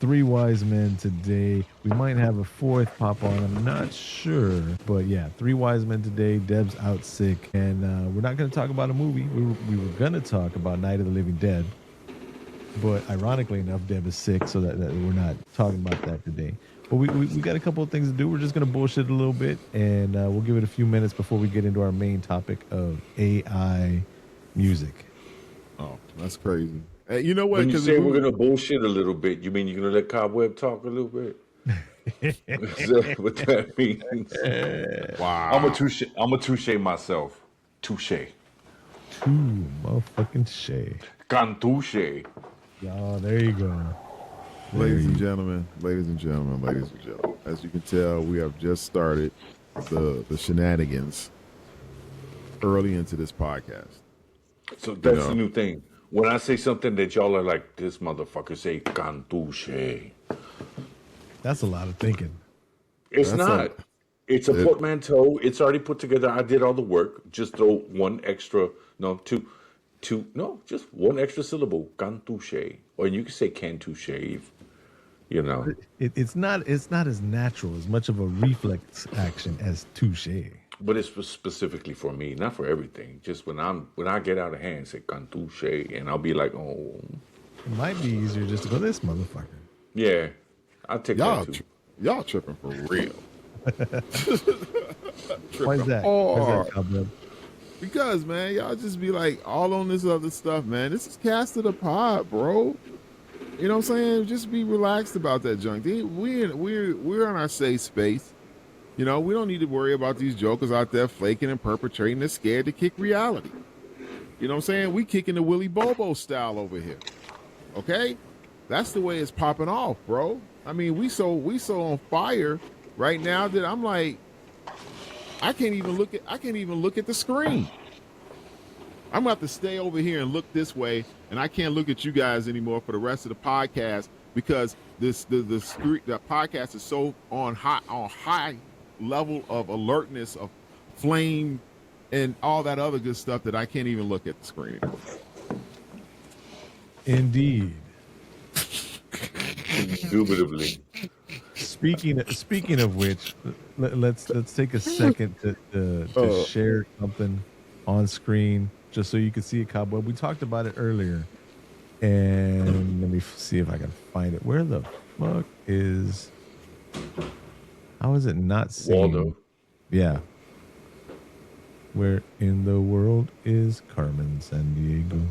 Three wise men today. We might have a fourth pop on. I'm not sure. But yeah, three wise men today. Deb's out sick. And we're not going to talk about a movie. We were going to talk about Night of the Living Dead. But ironically enough, Deb is sick, so that we're not talking about that today. But we got a couple of things to do. We're just going to bullshit a little bit. And we'll give it a few minutes before we get into our main topic of AI music. Oh, that's crazy. Hey, you know what? When you say we're gonna bullshit a little bit, you mean you're gonna let Cobweb talk a little bit? Is that what that means? Wow. I'm a touche myself. Touche. Two motherfucking shay. Cantuche. Y'all, there you go. Ladies and gentlemen, as you can tell, we have just started the shenanigans early into this podcast. So that's the new thing. When I say something that y'all are like, this motherfucker say cantuche. That's a lot of thinking. It's not. It's a portmanteau. It's already put together. I did all the work. Just throw one extra, just one extra syllable. Cantuche. Or you can say cantuche. You know. It's not as natural, as much of a reflex action as touche. But it's specifically for me, not for everything. Just when I get out of hand, say cantuche, and I'll be like, oh. It might be easier just to go, this motherfucker. Yeah, I'll take that too. Y'all tripping for real. Why is that? Why is that, because, man, y'all just be like all on this other stuff, man. This is cast to the pod, bro. You know what I'm saying? Just be relaxed about that junk. We're in our safe space. You know, we don't need to worry about these jokers out there flaking and perpetrating. They're scared to kick reality. You know what I'm saying? We kicking the Willy Bobo style over here. Okay? That's the way it's popping off, bro. I mean, we so on fire right now that I'm like, I can't even look at the screen. I'm about to stay over here and look this way, and I can't look at you guys anymore for the rest of the podcast because the podcast is so on high level of alertness, of flame, and all that other good stuff that I can't even look at the screen anymore. Indeed. Indubitably. Speaking of which, let's take a second to share something on screen just so you can see a Cobweb. We talked about it earlier, and let me see if I can find it. Where the fuck is? How is it not seen? Waldo. Yeah. Where in the world is Carmen Sandiego?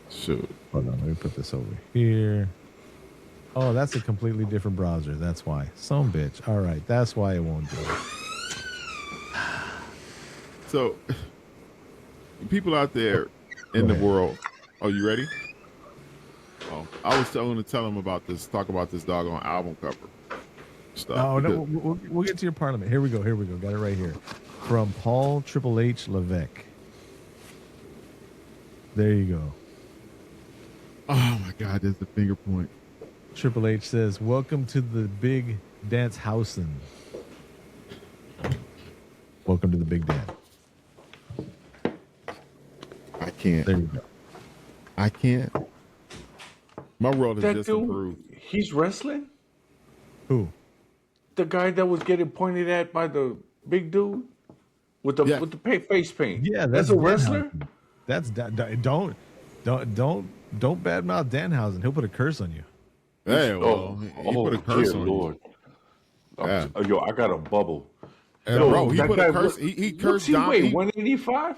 Shoot. Hold on, let me put this over here. Oh, that's a completely different browser. That's why. Some bitch. All right, that's why it won't do it. So, people out there in the world, are you ready? Oh, I was going to tell them about this, talk about this doggone album cover stuff. Oh, no, we'll get to your parliament. Here we go. Got it right here. From Paul Triple H Levesque. There you go. Oh, my God, there's the finger point. Triple H says, welcome to the big Danhausen. Welcome to the big Dan. I can't. There you go. I can't. My world is That just dude, improved. he's wrestling? Who? The guy that was getting pointed at by the big dude with the face paint. Yeah, that's a wrestler. That's don't badmouth Danhausen. He'll put a curse on you. Hey, well, he put a curse on Lord. you. Yeah. Yo, I got a bubble. Yo, bro, he put a curse. He cursed Dom. Wait, 185?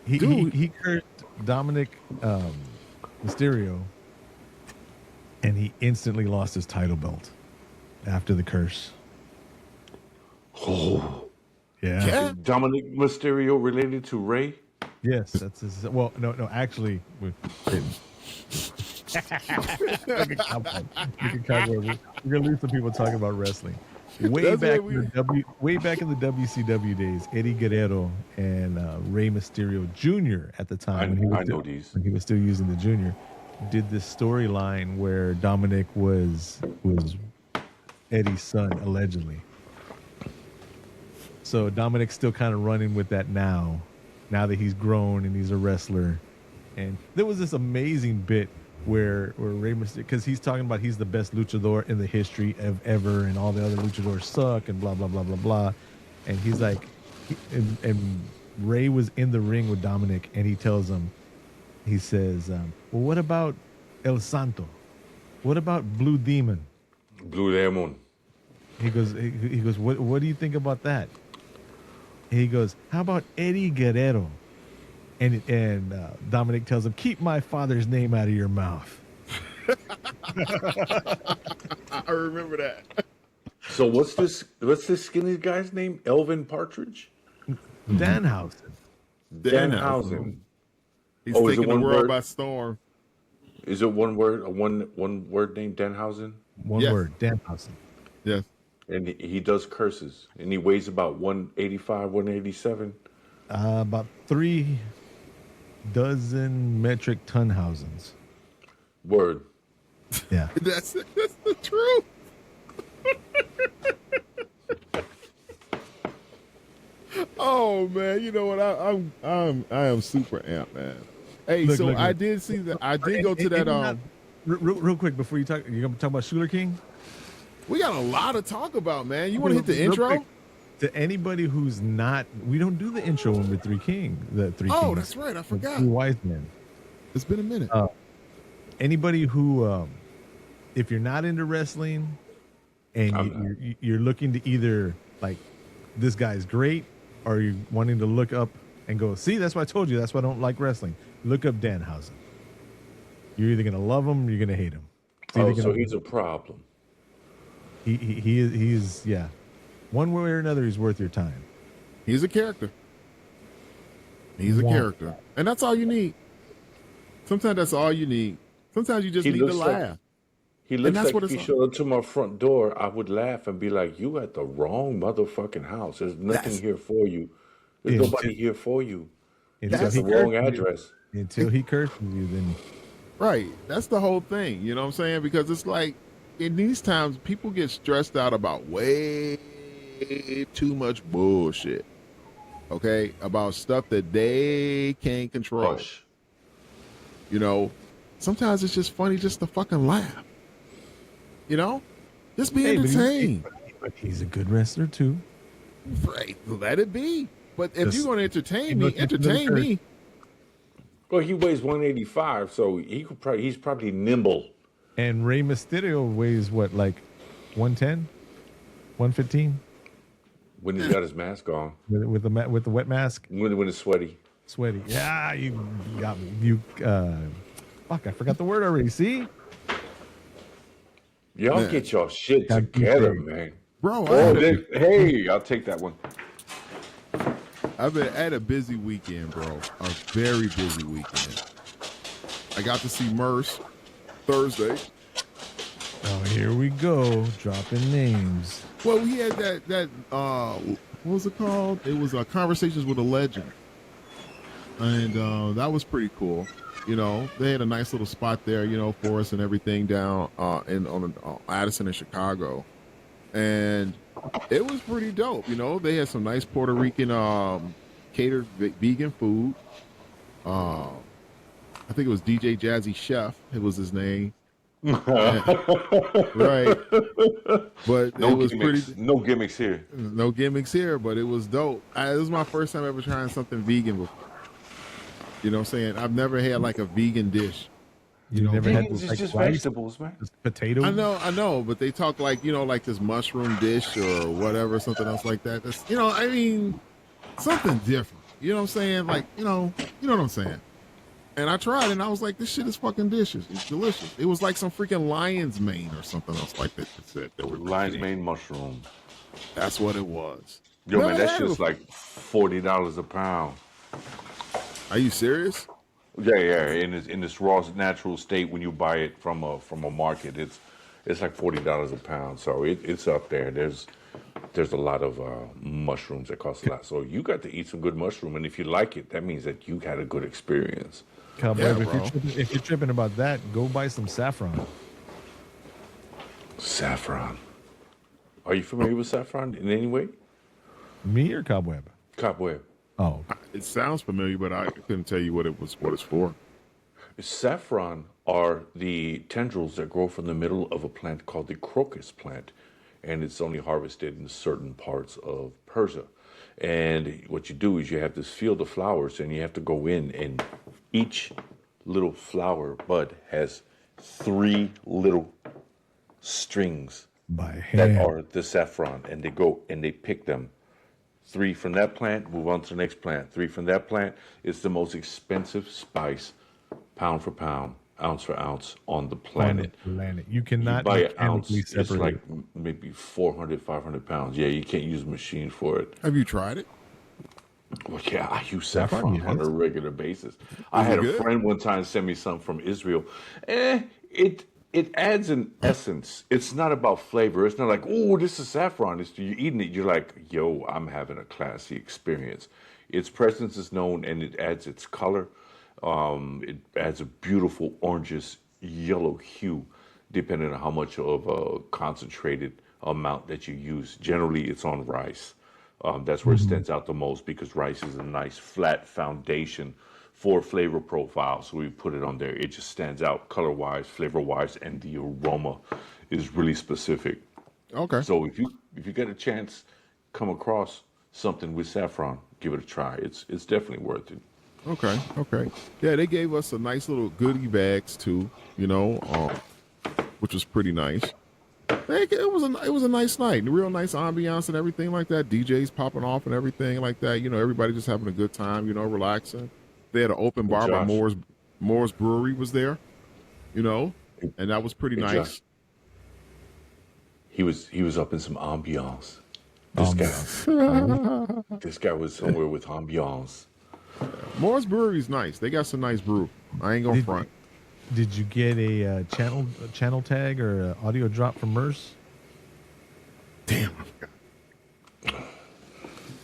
He cursed Dominic Mysterio, and he instantly lost his title belt after the curse. Oh. Yeah. Is Dominic Mysterio related to Ray? Yes, that's his. Well, no, actually, we're gonna lose some people talking about wrestling. Way back in the WCW days, Eddie Guerrero and Rey Mysterio Jr. at the time when he was still using the Junior, did this storyline where Dominic was Eddie's son allegedly. So Dominic's still kind of running with that now that he's grown and he's a wrestler. And there was this amazing bit where Rey Mysterio, because he's talking about he's the best luchador in the history of ever, and all the other luchadors suck, and blah blah blah blah blah, and he's like, and Ray was in the ring with Dominic, and he tells him, he says, well, what about El Santo? What about Blue Demon? Blue Demon. He goes, what do you think about that? And he goes, how about Eddie Guerrero? And Dominic tells him, keep my father's name out of your mouth. I remember that. So what's this skinny guy's name? Elvin Partridge? Danhausen. Danhausen. He's Oh, is taking it the one world word? by storm. Is it one word? One word named Danhausen? One Yes. word, Danhausen. Yes. And he does curses. And he weighs about 185, 187. About 3 dozen metric ton housens. Word. Yeah. That's the truth. Oh man, you know what? I am super amped, man. Hey, Look, so look, I look. did see that. I did go to that. Real quick before you talk, you're gonna talk about Shooter King. We got a lot to talk about, man. You want to hit the Real intro? quick, to anybody who's not, we don't do the intro when we're Three Kings. Oh, that's right. I forgot. 3 wise men. It's been a minute. Anybody who, if you're not into wrestling, and you're looking to either like this guy's great, or you're wanting to look up and go, see, that's why I told you. That's why I don't like wrestling. Look up Danhausen. You're either gonna love him or you're gonna hate him. Oh, so he's a problem. He is yeah. One way or another, he's worth your time. He's a character. He's a character, and that's all you need. Sometimes that's all you need. Sometimes you just need to laugh. He looks that's like what if he it's showed up to my front door, I would laugh and be like, you at the wrong motherfucking house. There's nothing here for you. There's nobody here for you. Until That's the wrong address. Until he curses you, then Right. That's the whole thing. You know what I'm saying? Because it's like in these times, people get stressed out about way too much bullshit. Okay? About stuff that they can't control. Hush. You know, sometimes it's just funny just to fucking laugh. You know? Just be entertained. But he's a good wrestler too. Right. Let it be. But if Just- you're going to entertain Look, me, entertain me. Well, he weighs 185, so he's probably nimble. And Rey Mysterio weighs what, like 110, 115 When he's got his mask on. with the wet mask, When it's sweaty. sweaty. Yeah, you got me. You fuck, I forgot the word already. See, Y'all Man. get your shit Got together, you. man. Bro, Oh, hey, I'll take that one. I've been at a busy weekend, bro. A very busy weekend. I got to see Merce Thursday. oh here we go, dropping names. Well, we had that what was it called? It was Conversations with a Legend, and that was pretty cool. You know, they had a nice little spot there, you know, for us and everything down on Addison in Chicago, and it was pretty dope. You know, they had some nice Puerto Rican catered vegan food. I think it was DJ Jazzy Chef. It was his name. Right. But No it was gimmicks. pretty. No gimmicks here. No gimmicks here, but it was dope. It was my first time ever trying something vegan before. You know what I'm saying? I've never had like a vegan dish. You know, never had Vegans is like just rice, vegetables, man. just potatoes. I know, but they talk like, you know, like this mushroom dish or whatever, something else like that. That's, you know, I mean, something different. You know what I'm saying? Like, you know what I'm saying? And I tried it and I was like, this shit is fucking delicious. It's delicious. It was like some freaking lion's mane or something else like that. That were Lion's mane mushroom. That's what it was. Yo, Never man, that's had it just before. like $40 a pound. Are you serious? Yeah. In this raw, natural state when you buy it from a market, it's like $40 a pound. So it's up there. There's a lot of mushrooms that cost a lot. So you got to eat some good mushroom, and if you like it, that means that you had a good experience. Cobweb, Yeah, if you're tripping about that, go buy some saffron. Saffron. Are you familiar with saffron in any way? Me or Cobweb? Cobweb. Oh, It sounds familiar, but I couldn't tell you what it's for. Saffron are the tendrils that grow from the middle of a plant called the crocus plant, and it's only harvested in certain parts of Persia. And what you do is you have this field of flowers, and you have to go in, and each little flower bud has three little strings By that hand. are the saffron, and they go and they pick them. Three from that plant, move on to the next plant. Three from that plant. It's the most expensive spice, pound for pound, ounce for ounce on the On the planet. planet. You You cannot buy an mechanically ounce, it's separate like it. maybe 400, 500 pounds. Yeah, you can't use a machine for it. Have you tried it? Well, yeah, I use Saffron, saffron on a yes. regular basis. I Is it had a good? friend one time send me some from Israel. It adds an essence. It's not about flavor. It's not like, oh, this is saffron. It's you're eating it. You're like, yo, I'm having a classy experience. Its presence is known, and it adds its color. It adds a beautiful oranges yellow hue, depending on how much of a concentrated amount that you use. Generally, it's on rice. That's where it Mhm. stands out the most because rice is a nice flat foundation for flavor profile. So we put it on there. It just stands out color wise, flavor wise, and the aroma is really specific. Okay. So if you get a chance, come across something with saffron, give it a try. It's definitely worth it. Okay. Okay. Yeah, they gave us a nice little goodie bags too, which was pretty nice. It was a nice night, real nice ambiance and everything like that. DJs popping off and everything like that. Everybody just having a good time. Relaxing. They had an open Hey bar by Josh, Moore's Brewery was there. You know, hey, and that was pretty hey, nice. Josh, he was up in some ambiance. This guy Ambiance. Right? this guy was somewhere with ambiance. Moore's Brewery's nice. They got some nice brew. I ain't gonna Did front. did you get a channel tag or an audio drop from Merce? Damn, I forgot.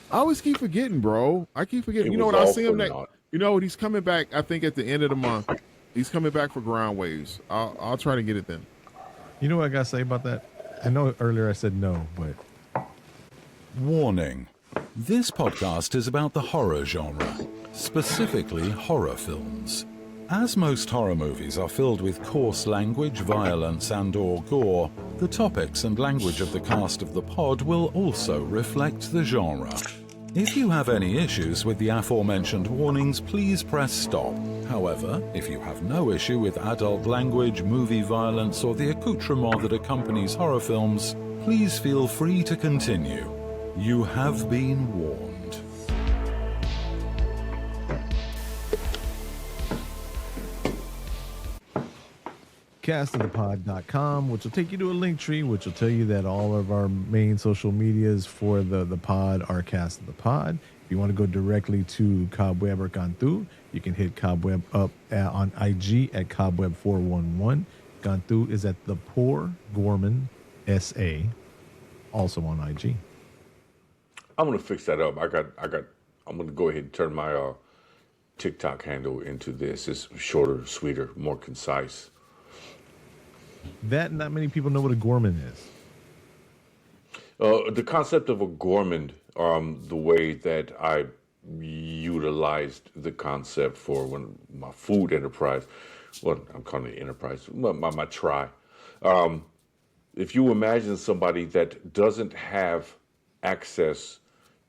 I always keep forgetting, bro. I keep forgetting. It You know was what? I'll all see for him next. naught. You know what? He's coming back. I think at the end of the month. He's coming back for Ground Waves. I'll try to get it then. You know what I gotta say about that? I know earlier I said no, but Warning. This podcast is about the horror genre, specifically horror films. As most horror movies are filled with coarse language, violence and/or gore, the topics and language of the cast of the pod will also reflect the genre. If you have any issues with the aforementioned warnings, please press stop. However, if you have no issue with adult language, movie violence, or the accoutrement that accompanies horror films, please feel free to continue. You have been warned. castofthepod.com, which will take you to a link tree, which will tell you that all of our main social medias for the pod are Cast of the Pod. If you want to go directly to Cobweb or Cantu, you can hit Cobweb up on IG at Cobweb411. Cantu is at the Poor Gorman SA, also on IG. I'm gonna fix that up. I'm gonna go ahead and turn my TikTok handle into this. It's shorter, sweeter, more concise. That not many people know what a Gorman is. The concept of a gourmand, the way that I utilized the concept for when my food enterprise, well, I'm calling it enterprise, my try. If you imagine somebody that doesn't have access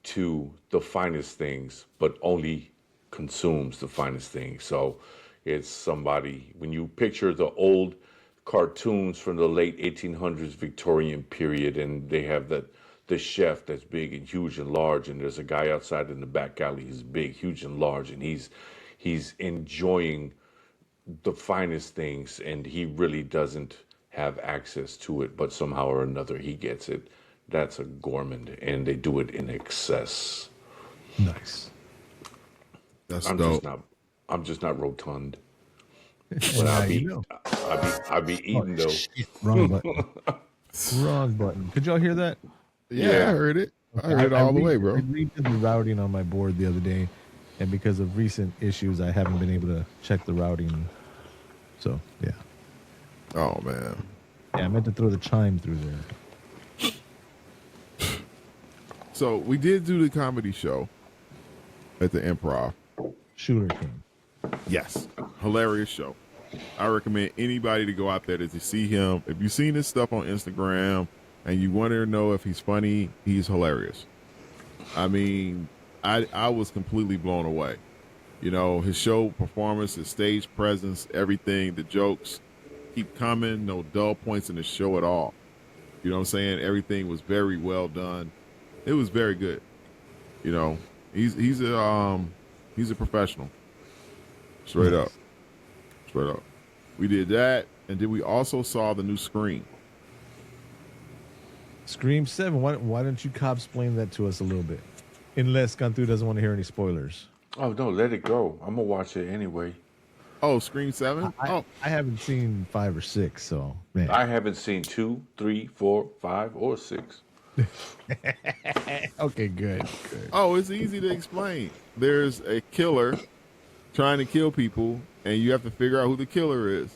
to the finest things, but only consumes the finest things. So it's somebody, when you picture the old cartoons from the late 1800s Victorian period, and they have the chef that's big and huge and large, and there's a guy outside in the back alley. He's big, huge, and large, and he's enjoying the finest things, and he really doesn't have access to it, but somehow or another he gets it. That's a gourmand, and they do it in excess. Nice. That's I'm dope. just not. I'm just not rotund. And But now I you be, know. I be Oh, eating though. shit. Wrong button. Wrong button. Could y'all hear that? Yeah, I Yeah. heard it. I Okay, heard it all the way, I bro. redid the routing on my board the other day, and because of recent issues, I haven't been able to check the routing. So yeah, Oh man. I meant to throw the chime through there. So we did do the comedy show at the Improv. Shooter King. Yes, hilarious show. I recommend anybody to go out there to see him. If you've seen his stuff on Instagram and you want to know if he's funny, he's hilarious. I mean, I was completely blown away. You know, his show performance, his stage presence, everything, the jokes keep coming, no dull points in the show at all. You know what I'm saying? Everything was very well done. It was very good. You know, he's a professional. Straight up. Straight up. We did that, and then we also saw the new Scream. Scream 7. Why don't you cop-splain that to us a little bit? Unless Cantu doesn't want to hear any spoilers. Oh no, let it go. I'm gonna watch it anyway. Oh, Scream 7? I haven't seen 5 or 6, so man. I haven't seen 2, 3, 4, 5, or 6. Okay, good. Oh, it's easy to explain. There's a killer trying to kill people, and you have to figure out who the killer is.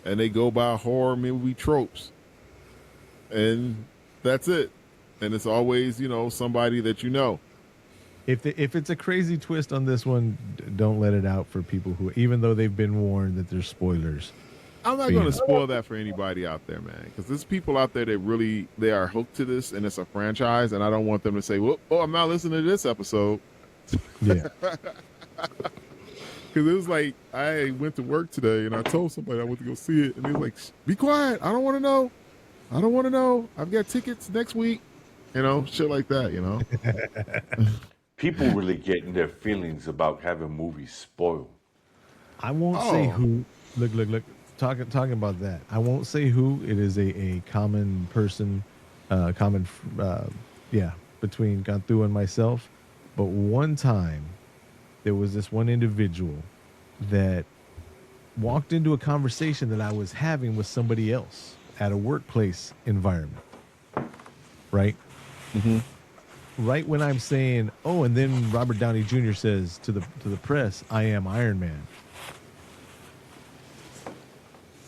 And they go by horror movie tropes. And that's it. And it's always, you know, somebody that you know. If it's a crazy twist on this one, don't let it out for people who, even though they've been warned that there's spoilers. I'm not going to spoil that for anybody out there, man, because there's people out there that they are hooked to this, and it's a franchise, and I don't want them to say, well, oh, I'm not listening to this episode. Yeah. Because it was like, I went to work today, and I told somebody I went to go see it, and they were like, be quiet. I don't want to know. I don't want to know. I've got tickets next week. You know, shit like that, you know. People really get in their feelings about having movies spoiled. I won't say who. Look. Talking about that. I won't say who. It is a common person, between Cantu and myself. But one time, there was this one individual that walked into a conversation that I was having with somebody else at a workplace environment. Right? Mm-hmm. Right when I'm saying, oh, and then Robert Downey Jr. says to the press, I am Iron Man.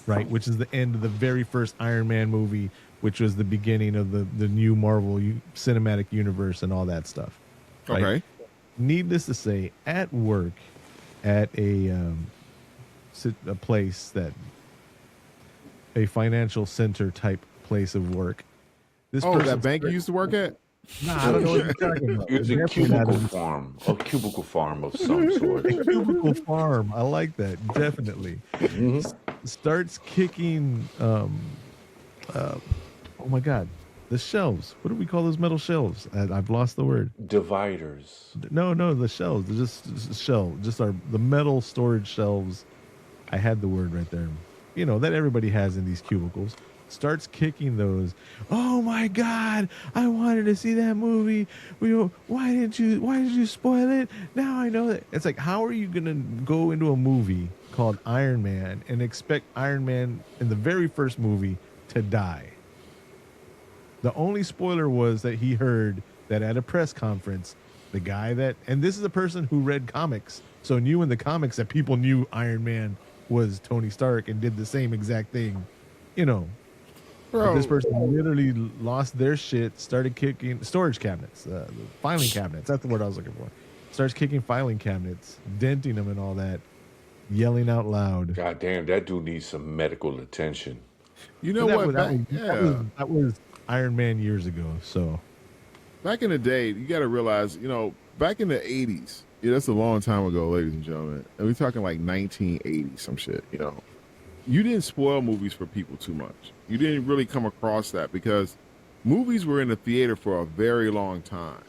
Right, which is the end of the very first Iron Man movie, which was the beginning of the new Marvel cinematic universe and all that stuff. Right? Okay. Needless to say, at work, at a place a financial center type place of work. This that bank you used to work at? Nah, I don't know what you're talking about. It's a cubicle farm of some sort. A cubicle farm. I like that. Definitely. Starts kicking. Oh my God, the shelves. What do we call those metal shelves? I've lost the word. Dividers. No, the shelves. They're just shelves. Just the metal storage shelves. I had the word right there. You know that everybody has in these cubicles. Starts kicking those. Oh my God! I wanted to see that movie. Why did you spoil it? Now I know that. It's like, how are you gonna go into a movie called Iron Man and expect Iron Man in the very first movie to die? The only spoiler was that he heard that at a press conference, the guy and this is a person who read comics, so knew in the comics that people knew Iron Man was Tony Stark and did the same exact thing, you know. Bro. This person literally lost their shit, started kicking storage cabinets, filing cabinets. That's the word I was looking for. Starts kicking filing cabinets, denting them and all that, yelling out loud. God damn, that dude needs some medical attention. You know what? That was Iron Man years ago. So back in the day, you got to realize, you know, back in the 80s, that's a long time ago, ladies and gentlemen. And we're talking like 1980, some shit, you know. You didn't spoil movies for people too much. You didn't really come across that because movies were in the theater for a very long time.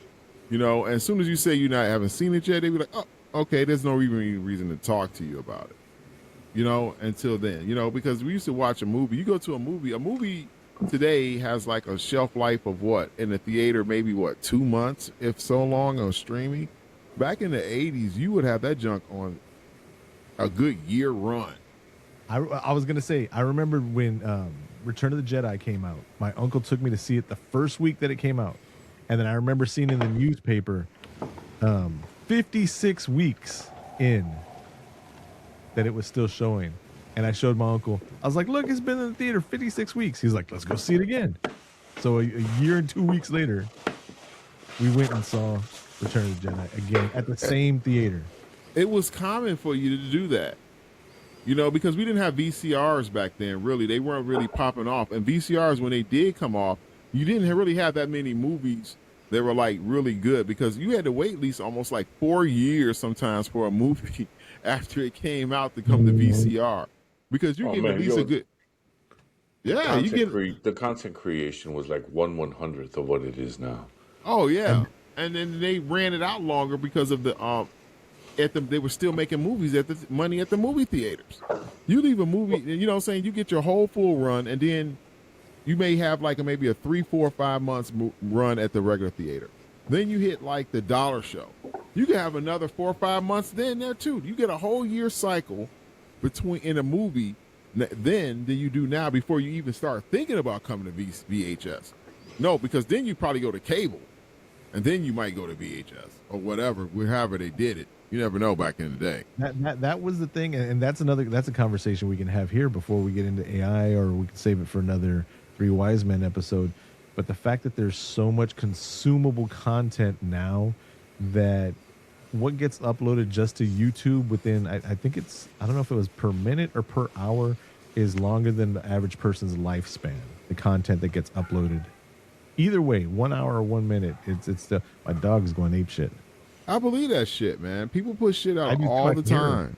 You know, and as soon as you say haven't seen it yet, they be like, oh, okay, there's no even reason to talk to you about it. You know, until then, you know, because we used to watch a movie. You go to a movie today has like a shelf life of what? In the theater, maybe 2 months, if so long, on streaming. Back in the 80s, you would have that junk on a good year run. I was going to say, I remember when Return of the Jedi came out. My uncle took me to see it the first week that it came out. And then I remember seeing in the newspaper 56 weeks in that it was still showing. And I showed my uncle. I was like, look, it's been in the theater 56 weeks. He's like, let's go see it again. So a year and 2 weeks later, we went and saw Return of the Jedi again at the same theater. It was common for you to do that. Because we didn't have VCRs back then. Really, they weren't really popping off. And VCRs, when they did come off, you didn't really have that many movies that were like really good because you had to wait at least almost like 4 years sometimes for a movie after it came out to come to VCR because you Oh get at man, least a good. Yeah, you get. the content creation was like 1/100th of what it is now. Oh yeah, And and then they ran it out longer because of the they were still making movies at the money at the movie theaters. You leave a movie, you know what I'm saying? You get your whole full run, and then you may have like maybe a 3, 4, 5 months run at the regular theater. Then you hit like the dollar show. You can have another 4 or 5 months then there too. You get a whole year cycle between in a movie then than you do now before you even start thinking about coming to VHS. No, because then you probably go to cable, and then you might go to VHS or whatever, however they did it. You never know back in the day. that was the thing, and that's a conversation we can have here before we get into AI, or we can save it for another Three Wise Men episode. But the fact that there's so much consumable content now that what gets uploaded just to YouTube within, I think it's, I don't know if it was per minute or per hour, is longer than the average person's lifespan. The content that gets uploaded. Either way, 1 hour or 1 minute, it's the, my dog's going ape shit. I believe that shit, man. People put shit I out do all too, the I hear it. time.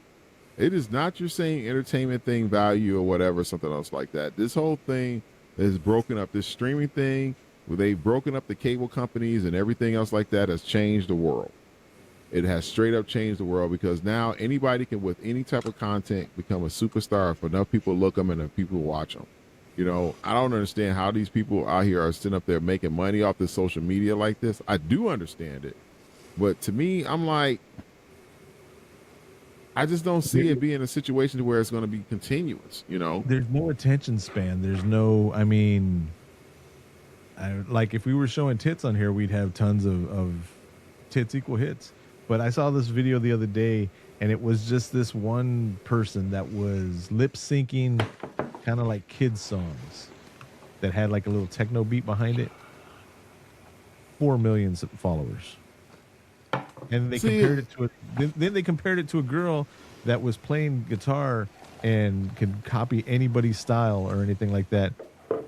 It is not your same entertainment thing, value, or whatever, something else like that. This whole thing is broken up. This streaming thing, where they've broken up the cable companies and everything else like that, has changed the world. It has straight up changed the world because now anybody can, with any type of content, become a superstar if enough people look them and enough people watch them. I don't understand how these people out here are sitting up there making money off this social media like this. I do understand it. But to me, I'm like, I just don't see it being a situation where it's going to be continuous, There's no attention span. There's no, I mean, like if we were showing tits on here, we'd have tons of tits equal hits. But I saw this video the other day, and it was just this one person that was lip syncing kind of like kids songs that had like a little techno beat behind it. 4 million followers. And they compared it to then they compared it to a girl that was playing guitar and could copy anybody's style or anything like that,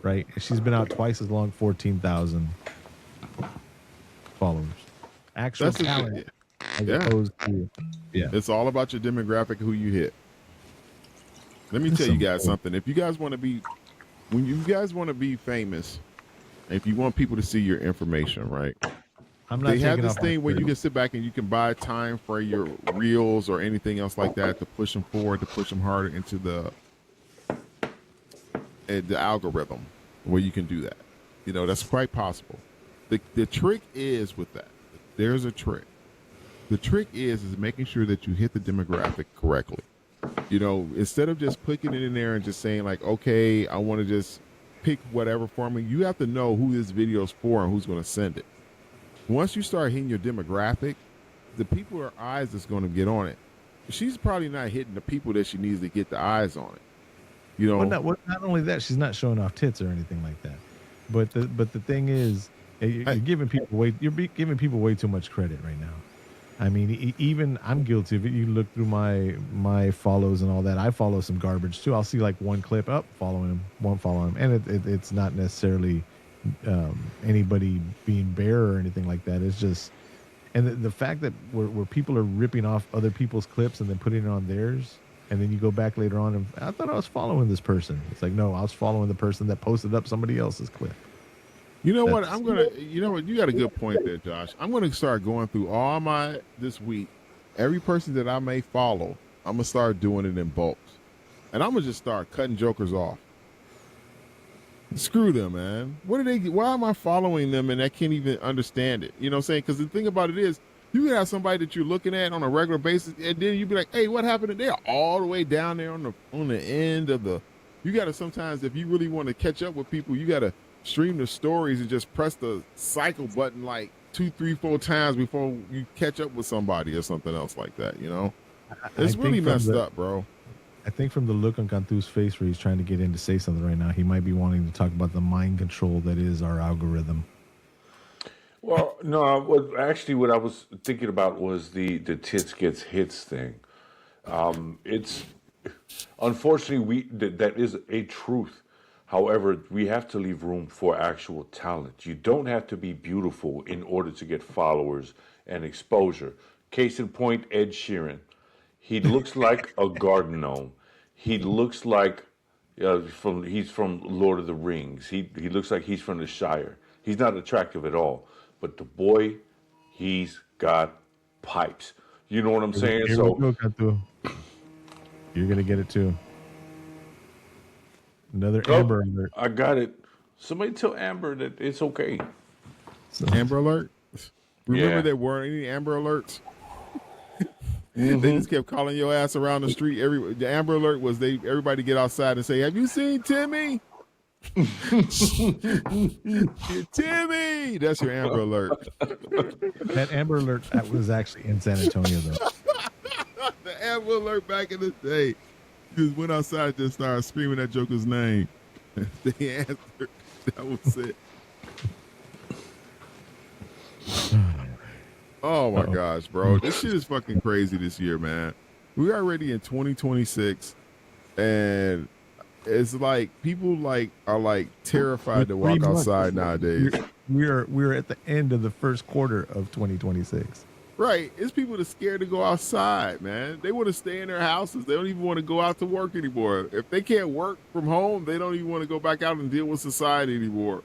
right? She's been out twice as long, 14,000 followers. Actual That's talent, as yeah. opposed to, yeah. It's all about your demographic, who you hit. Let me That's tell you some guys cool. something. If you guys want to be, when you guys want to be famous, if you want people to see your information, right? I'm not They have taking this off my thing where you shirt. can sit back and you can buy time for your reels or anything else like that to push them forward, to push them harder into the algorithm where you can do that. That's quite possible. The trick is with that. There's a trick. The trick is making sure that you hit the demographic correctly. Instead of just putting it in there and just saying like, okay, I want to just pick whatever for me, you have to know who this video's for and who's going to send it. Once you start hitting your demographic, the people or eyes that's going to get on it, she's probably not hitting the people that she needs to get the eyes on it. Not only that, she's not showing off tits or anything like that. But the thing is, you're giving people way too much credit right now. I mean, even I'm guilty of it. You look through my follows and all that. I follow some garbage too. I'll see like one clip up, following him, won't follow him, and it's not necessarily anybody being bare or anything like that. It's just, and the fact that where people are ripping off other people's clips and then putting it on theirs, and then you go back later on and I thought I was following this person. It's like, no, I was following the person that posted up somebody else's clip. You know what? You got a good point there, Josh. I'm going to start going through this week, every person that I may follow, I'm going to start doing it in bulks. And I'm going to just start cutting jokers off. Screw them, man. Why am I following them and I can't even understand it? You know what I'm saying? Because the thing about it is, you can have somebody that you're looking at on a regular basis, and then you be like, hey, what happened? They're all the way down there on the end of the. You got to sometimes, if you really want to catch up with people, you got to stream the stories and just press the cycle button like 2, 3, 4 times before you catch up with somebody or something else like that. It's really messed up, bro. I think from the look on Cantu's face where he's trying to get in to say something right now, he might be wanting to talk about the mind control that is our algorithm. Well, no, what I was thinking about was the tits gets hits thing. It's unfortunately, that is a truth. However, we have to leave room for actual talent. You don't have to be beautiful in order to get followers and exposure. Case in point, Ed Sheeran. He looks like a garden gnome. He looks like he's from Lord of the Rings. He looks like he's from the Shire. He's not attractive at all, but the boy, he's got pipes. You know what I'm saying? Here we go, Cantu. You're gonna get it too. Another Amber Alert. I got it. Somebody tell Amber that it's okay. Amber Alert. Remember Yeah. there weren't any Amber Alerts. They just kept calling your ass around the street. The Amber Alert was everybody get outside and say, "Have you seen Timmy?" Timmy, that's your Amber Alert. That Amber Alert that was actually in San Antonio though. The Amber Alert back in the day. Just went outside and just started screaming that Joker's name. They answered. That was it. Oh my gosh, bro. This shit is fucking crazy this year, man. We are already in 2026 and it's like people are terrified to walk outside nowadays. We're at the end of the first quarter of 2026. Right. It's people that's scared to go outside, man. They want to stay in their houses. They don't even want to go out to work anymore. If they can't work from home, they don't even want to go back out and deal with society anymore.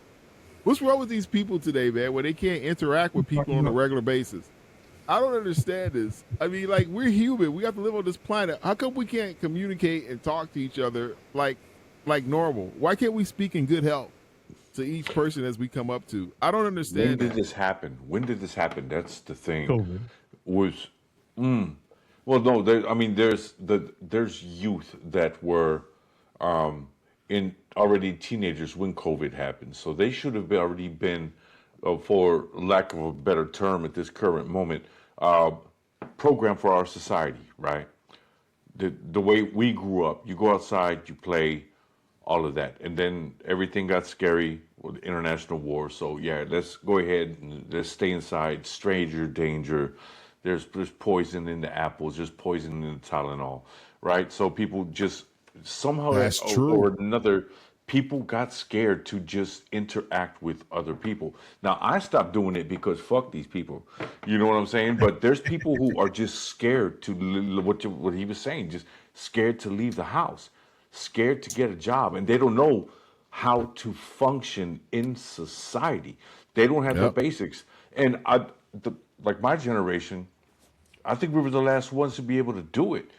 What's wrong with these people today, man, where they can't interact with people on a regular basis? I don't understand this. I mean, like, we're human. We have to live on this planet. How come we can't communicate and talk to each other like normal? Why can't we speak in good health to each person as we come up to? I don't understand. When did this happen? When did this happen? That's the thing. COVID. Well, no. There's youth that were in already teenagers when COVID happened, so they should have already been, for lack of a better term, at this current moment, programmed for our society, right? The way we grew up, you go outside, you play, all of that, and then everything got scary with the international war. So yeah, let's go ahead and let's stay inside. Stranger danger. There's poison in the apples. There's poison in the Tylenol, right? So people just somehow That's true. or another, people got scared to just interact with other people. Now I stopped doing it because fuck these people. You know what I'm saying? But there's people who are just scared to what he was saying, just scared to leave the house, scared to get a job, and they don't know how to function in society. They don't have the basics. And like my generation, I think we were the last ones to be able to do it.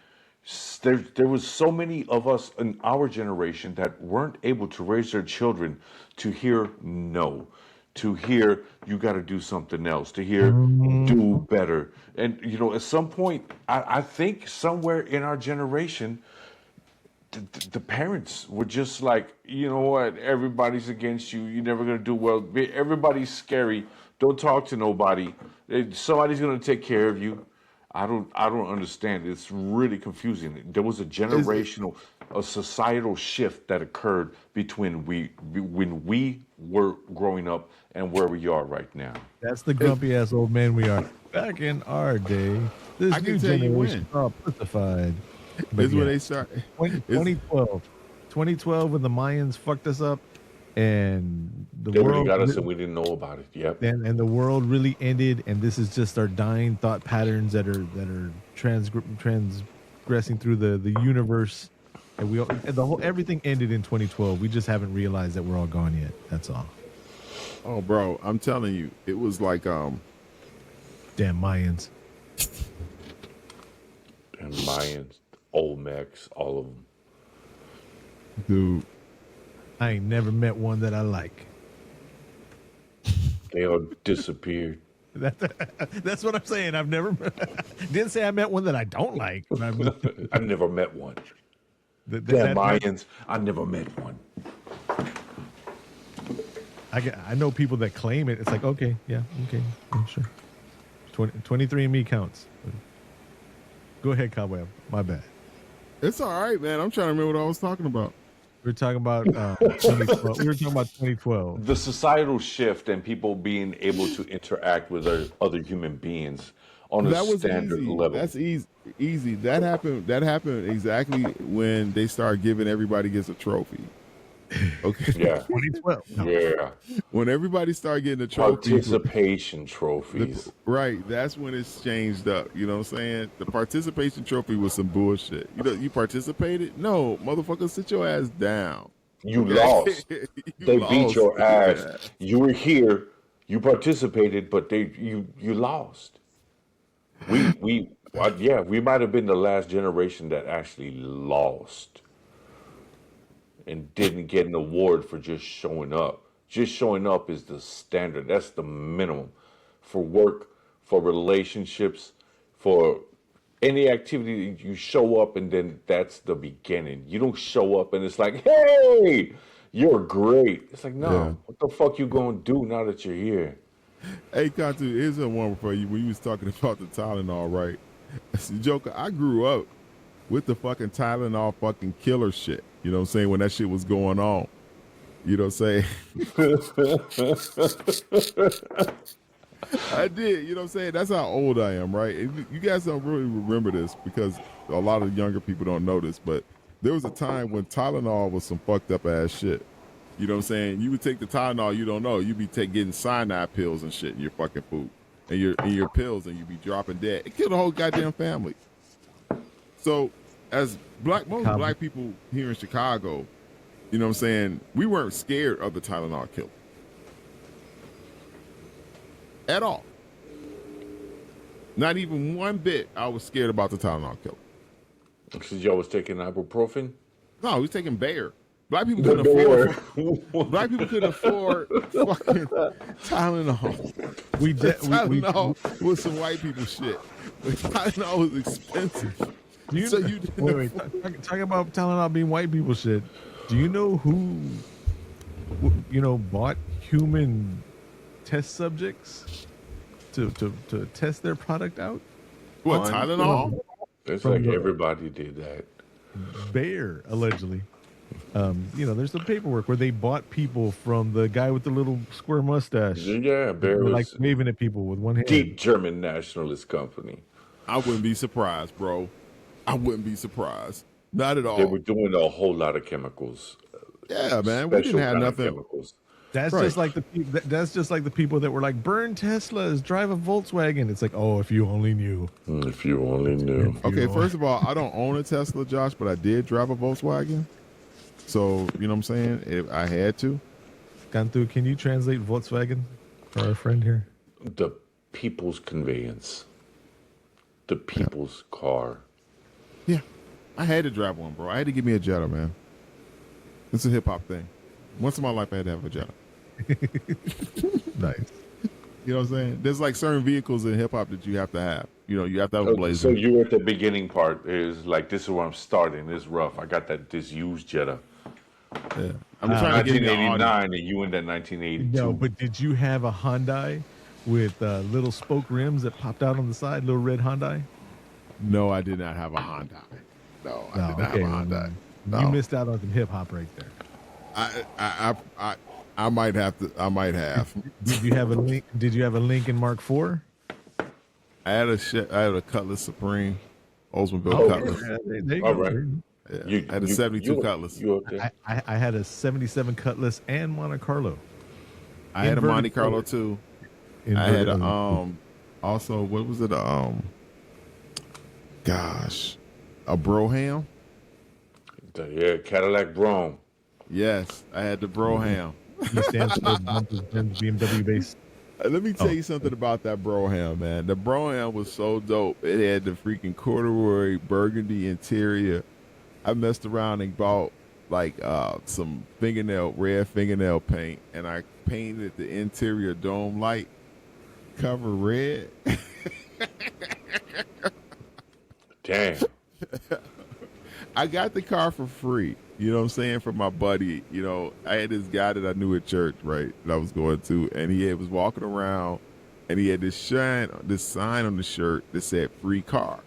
There was so many of us in our generation that weren't able to raise their children to hear no, to hear you got to do something else, to hear do better. And you know, at some point, I think somewhere in our generation, the parents were just like, you know what, everybody's against you. You're never gonna do well. Everybody's scary. Don't talk to nobody. Somebody's gonna take care of you. I don't understand. It's really confusing. There was a generational, a societal shift that occurred between when we were growing up and where we are right now. That's the grumpy ass old man we are. Back in our day, this I new can tell you generation when. are pussified. This is when they start. 2012 when the Mayans fucked us up and the They really world got us and we didn't know about it. Yep. and the world really ended, and this is just our dying thought patterns that are transgressing through the universe, and everything ended in 2012. We just haven't realized that we're all gone yet. That's all. Oh, bro, I'm telling you, it was like Damn Mayans. And Mayans, Olmecs, all of them. dude. I ain't never met one that I like. They all disappeared. That's what I'm saying. I've never didn't say I met one that I don't like. I never met one. That Mayans, I never met one. I know people that claim it. It's like, okay, yeah, sure. 23andMe counts. Go ahead, Cobweb. My bad. It's all right, man. I'm trying to remember what I was talking about. We were talking about 2012. We were talking about 2012. The societal shift and people being able to interact with other human beings on a That was standard easy. level. That's easy. Easy. That happened. That happened exactly when they started giving everybody gets a trophy. Okay. Yeah, 2012. No. yeah. When everybody started getting a trophy, Participation trophies. right? That's when it's changed up. You know what I'm saying? The participation trophy was some bullshit. You know, you participated? No, motherfucker, sit your ass down. You Okay? lost. You They beat your ass. Yeah. You were here. You participated, but you lost. Yeah, we might have been the last generation that actually lost and didn't get an award for just showing up. Just showing up is the standard. That's the minimum for work, for relationships, for any activity. You show up and then that's the beginning. You don't show up and it's like, hey, you're great. It's like, no, Yeah. what the fuck you gonna do now that you're here? Hey, Cantu, here's a one for you. When you was talking about the Tylenol, right? Joker, I grew up with the fucking Tylenol fucking killer shit. You know what I'm saying? When that shit was going on. You know what I'm saying? I did. You know what I'm saying? That's how old I am, right? And you guys don't really remember this because a lot of younger people don't know this, but there was a time when Tylenol was some fucked up ass shit. You know what I'm saying? You would take the Tylenol, you don't know. You'd be getting cyanide pills and shit in your fucking food. And your pills, and you'd be dropping dead. It killed the whole goddamn family. So, as most black people here in Chicago, you know what I'm saying, we weren't scared of the Tylenol killer. At all. Not even one bit I was scared about the Tylenol killer. Because y'all was taking ibuprofen? No, we was taking Bayer. Black people couldn't afford. Black people couldn't afford fucking Tylenol. Tylenol was some white people shit. But Tylenol was expensive. Wait. Talking about Tylenol being white people shit. Do you know who, bought human test subjects to test their product out? What, Tylenol? It's like everybody did that. Bayer, allegedly. There's the paperwork where they bought people from the guy with the little square mustache. Yeah, Bayer was like waving at people with one hand. deep German nationalist company. I wouldn't be surprised, bro. I wouldn't be surprised. Not at all. They were doing a whole lot of chemicals. Yeah, man. We didn't have nothing. Chemicals. That's Right. just like the people that were like, burn Teslas, drive a Volkswagen. It's like, oh, if you only knew. If you only knew. Okay, first of all, I don't own a Tesla, Josh, but I did drive a Volkswagen. So, you know what I'm saying? If I had to. Cantu, can you translate Volkswagen for our friend here? The people's conveyance. The people's car. Yeah. I had to drive one, bro. I had to give me a Jetta, man. It's a hip hop thing. Once in my life, I had to have a Jetta. Nice. You know what I'm saying? There's like certain vehicles in hip hop that you have to have. You know, you have to have a Blazer. So you were at the beginning part. Is like, this is where I'm starting. It's rough. I got this used Jetta. Yeah. I'm trying to get me an Audi. 1989 and you in that 1982. No, but did you have a Hyundai with little spoke rims that popped out on the side, little red Hyundai? No, I did not have a Hyundai. No, I did not have a Hyundai. No. You missed out on some hip hop right there. I might have to. I might have. Did you have a link? Did you have a Lincoln Mark IV? I had a Cutlass Supreme, Oldsmobile Cutlass. Yeah, there you All go. right. Yeah. I had a 72 Cutlass. You up there? I had a 77 Cutlass and Monte Carlo. I had a Monte Carlo too. I had a also, what was it? A Broham. Yeah, Cadillac Brougham. Yes, I had the Broham. He stands for BMW base. Let me tell you something about that Broham, man. The Broham was so dope. It had the freaking corduroy burgundy interior. I messed around and bought like some red fingernail paint, and I painted the interior dome light cover red. Damn. I got the car for free. You know what I'm saying? From my buddy. You know, I had this guy that I knew at church, right? That I was going to, and he was walking around, and he had this sign on the shirt that said "free car."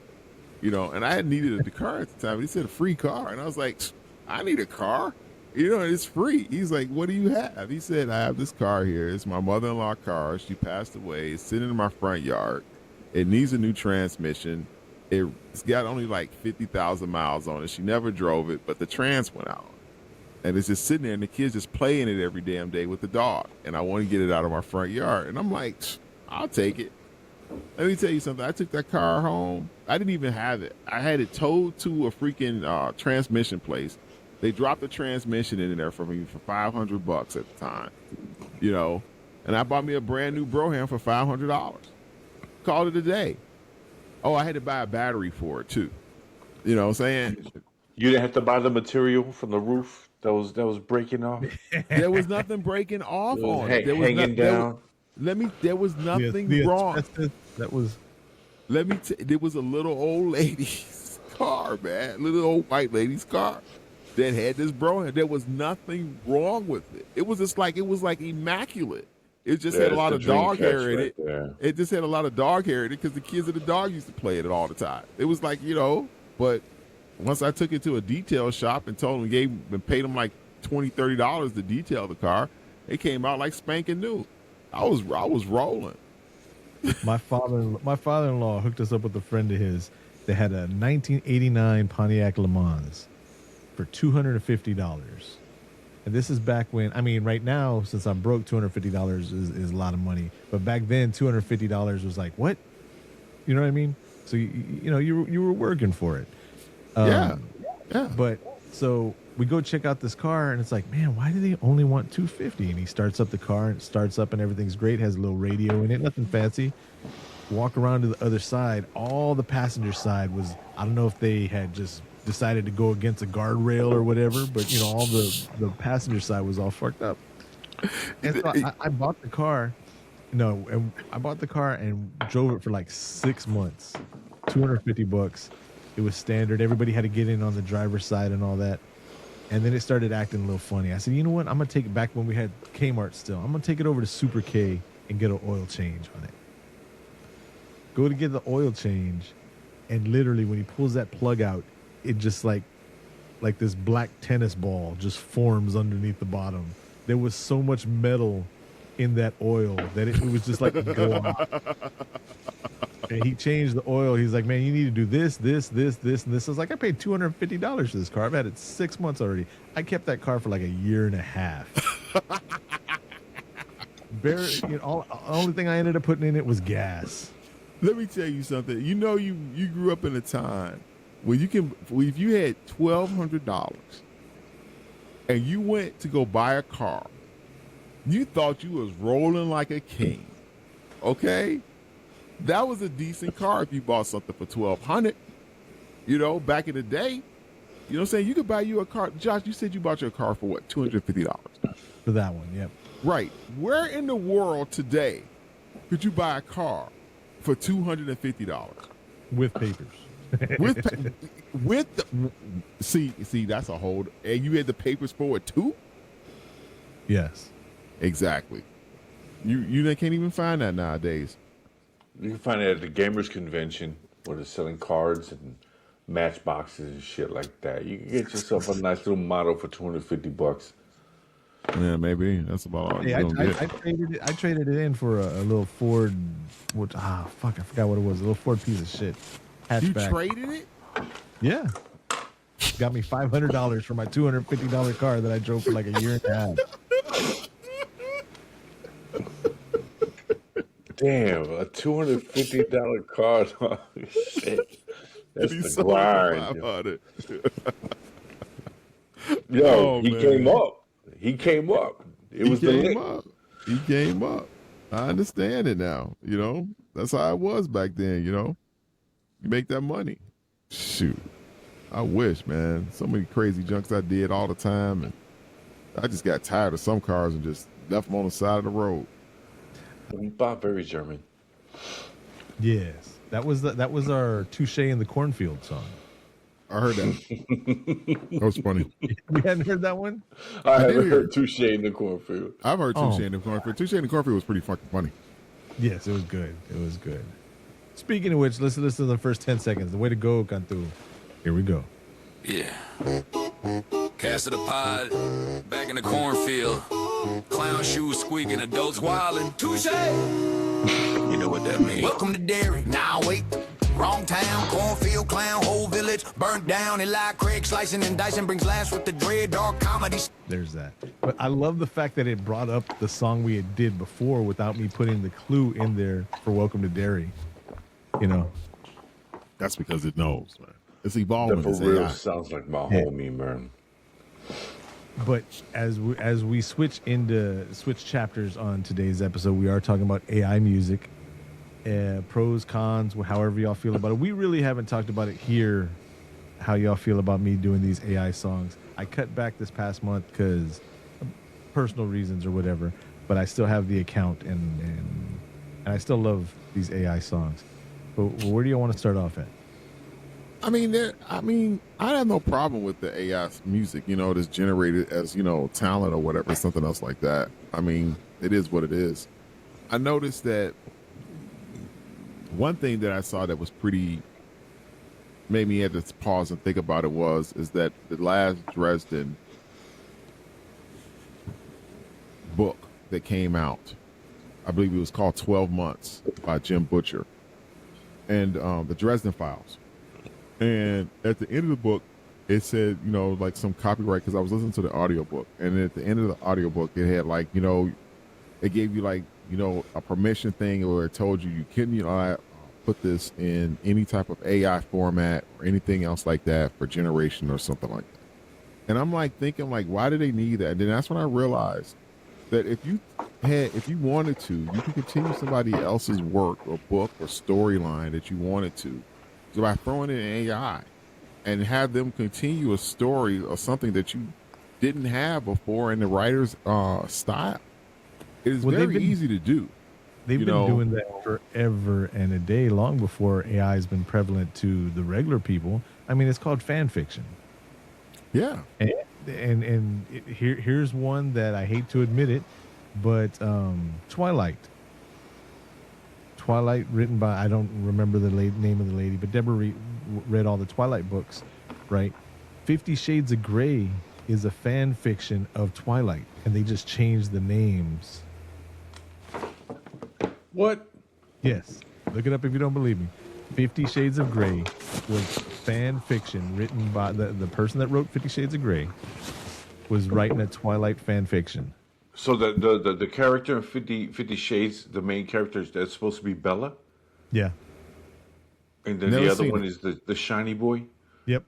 You know, and I had needed the car at the time. He said a free car, and I was like, I need a car. You know, it's free. He's like, what do you have? He said, I have this car here. It's my mother-in-law car. She passed away. It's sitting in my front yard. It needs a new transmission. It's got only like 50,000 miles on it. She never drove it, but the trans went out. And it's just sitting there, and the kids just playing it every damn day with the dog. And I want to get it out of my front yard. And I'm like, I'll take it. Let me tell you something. I took that car home. I didn't even have it. I had it towed to a freaking transmission place. They dropped the transmission in there for me for $500 at the time, you know. And I bought me a brand new Broham for $500. Called it a day. Oh, I had to buy a battery for it too. You know what I'm saying? You didn't have to buy the material from the roof that was breaking off. There was nothing breaking off on it. There was hanging down. There was nothing wrong. That was. There was a little old lady's car, man. Little old white lady's car that had this Broham. There was nothing wrong with it. It was like immaculate. It just had a lot of dog hair in it. It just had a lot of dog hair in it because the kids of the dog used to play it all the time. It was like, you know, but once I took it to a detail shop and told them, paid them like $20, $30 to detail the car, it came out like spanking new. I was rolling. My father-in-law hooked us up with a friend of his that had a 1989 Pontiac Le Mans for $250. And this is back when, I mean, right now, since I'm broke, $250 is a lot of money. But back then, $250 was like, what? You know what I mean? So, you were working for it. Yeah. But so we go check out this car, and it's like, man, why do they only want $250? And he starts up the car, and it starts up, and everything's great. Has a little radio in it, nothing fancy. Walk around to the other side. All the passenger side was, I don't know if they had just decided to go against a guardrail or whatever, but all the passenger side was all fucked up. And so I bought the car. And I bought the car and drove it for like 6 months, $250. It was standard. Everybody had to get in on the driver's side and all that. And then it started acting a little funny. I said, you know what? I'm going to take it back when we had Kmart still. I'm going to take it over to Super K and get an oil change on it. Go to get the oil change. And literally when he pulls that plug out, it just like this black tennis ball just forms underneath the bottom. There was so much metal in that oil that it was just like a glob. And he changed the oil. He's like, man, you need to do this, and this. I was like, I paid $250 for this car. I've had it 6 months already. I kept that car for like a year and a half. The only thing I ended up putting in it was gas. Let me tell you something. You grew up in a time when if you had $1,200 and you went to go buy a car, you thought you was rolling like a king. Okay? That was a decent car if you bought something for $1,200. Back in the day. You know what I'm saying? You could buy you a car. Josh, you said you bought your car for what? $250. For that one, yep. Right. Where in the world today could you buy a car for $250? With papers. See, that's a hold. And you had the papers for it too? Yes. Exactly. You can't even find that nowadays. You can find it at the Gamers Convention where they're selling cards and matchboxes and shit like that. You can get yourself a nice little model for $250. Yeah, maybe that's about all you're gonna get. I traded it in for a little Ford. I forgot what it was. A little Ford piece of shit. Hatchback. You traded it? Yeah. Got me $500 for my $250 car that I drove for like a year and a half. Damn, a $250 car. Oh, shit. That's the grind. Yo, he came up. He came up. He came up. I understand it now. That's how it was back then. You make that money. Shoot. I wish, man. So many crazy junks I did all the time. And I just got tired of some cars and just left them on the side of the road. Bob Berry German. Yes, that was our Touche in the Cornfield song. I heard that. That was funny. You hadn't heard that one? I haven't heard Touche in the Cornfield. I've heard Touche in the Cornfield. Touche in the Cornfield was pretty fucking funny. Yes, it was good. It was good. Speaking of which, let's listen to the first 10 seconds. The way to go, Cantu. Here we go. Yeah. Cast of the pod, back in the cornfield. Clown shoes squeaking, adults wildin'. Touche! You know what that means. Welcome to Dairy. Now wait. Wrong town, cornfield, clown, whole village burnt down. Eli Craig slicing and dicing brings laughs with the dread dark comedy. There's that. But I love the fact that it brought up the song we had did before without me putting the clue in there for Welcome to Derry. You know, That's because it knows, man. It's That evolving. for It's real AI. sounds like my homie, man. but as we switch chapters on today's episode, we are talking about AI music, pros, cons, however y'all feel about it. We really haven't talked about it here. How y'all feel about me doing these AI songs? I cut back this past month because personal reasons or whatever, but I still have the account and I still love these AI songs. But where do you want to start off at? I mean, I have no problem with the AI music, that's generated as, talent or whatever, something else like that. I mean, it is what it is. I noticed that one thing that I saw that was pretty, made me have to pause and think about it is that the last Dresden book that came out, I believe it was called 12 Months by Jim Butcher, and the Dresden Files. And at the end of the book, it said, like some copyright, because I was listening to the audiobook. And at the end of the audiobook, it had like, it gave you like, a permission thing, or it told you couldn't, put this in any type of AI format or anything else like that for generation or something like that. And I'm like thinking like, why do they need that? And then that's when I realized that if you wanted to, you could continue somebody else's work or book or storyline that you wanted to. So by throwing in AI and have them continue a story or something that you didn't have before in the writer's style, it is very easy to do. They've been doing that forever and a day, long before AI has been prevalent to the regular people. I mean, it's called fan fiction. Yeah. And here's one that I hate to admit it, but Twilight, written by, I don't remember the name of the lady, but Deborah read all the Twilight books, right? 50 Shades of Grey is a fan fiction of Twilight, and they just changed the names. What? Yes. Look it up if you don't believe me. 50 Shades of Grey was fan fiction written by the person that wrote 50 Shades of Grey was writing a Twilight fan fiction. So the character in 50 Shades, the main character, that's supposed to be Bella? Yeah. And then Never the other seen one it. is the shiny boy? Yep.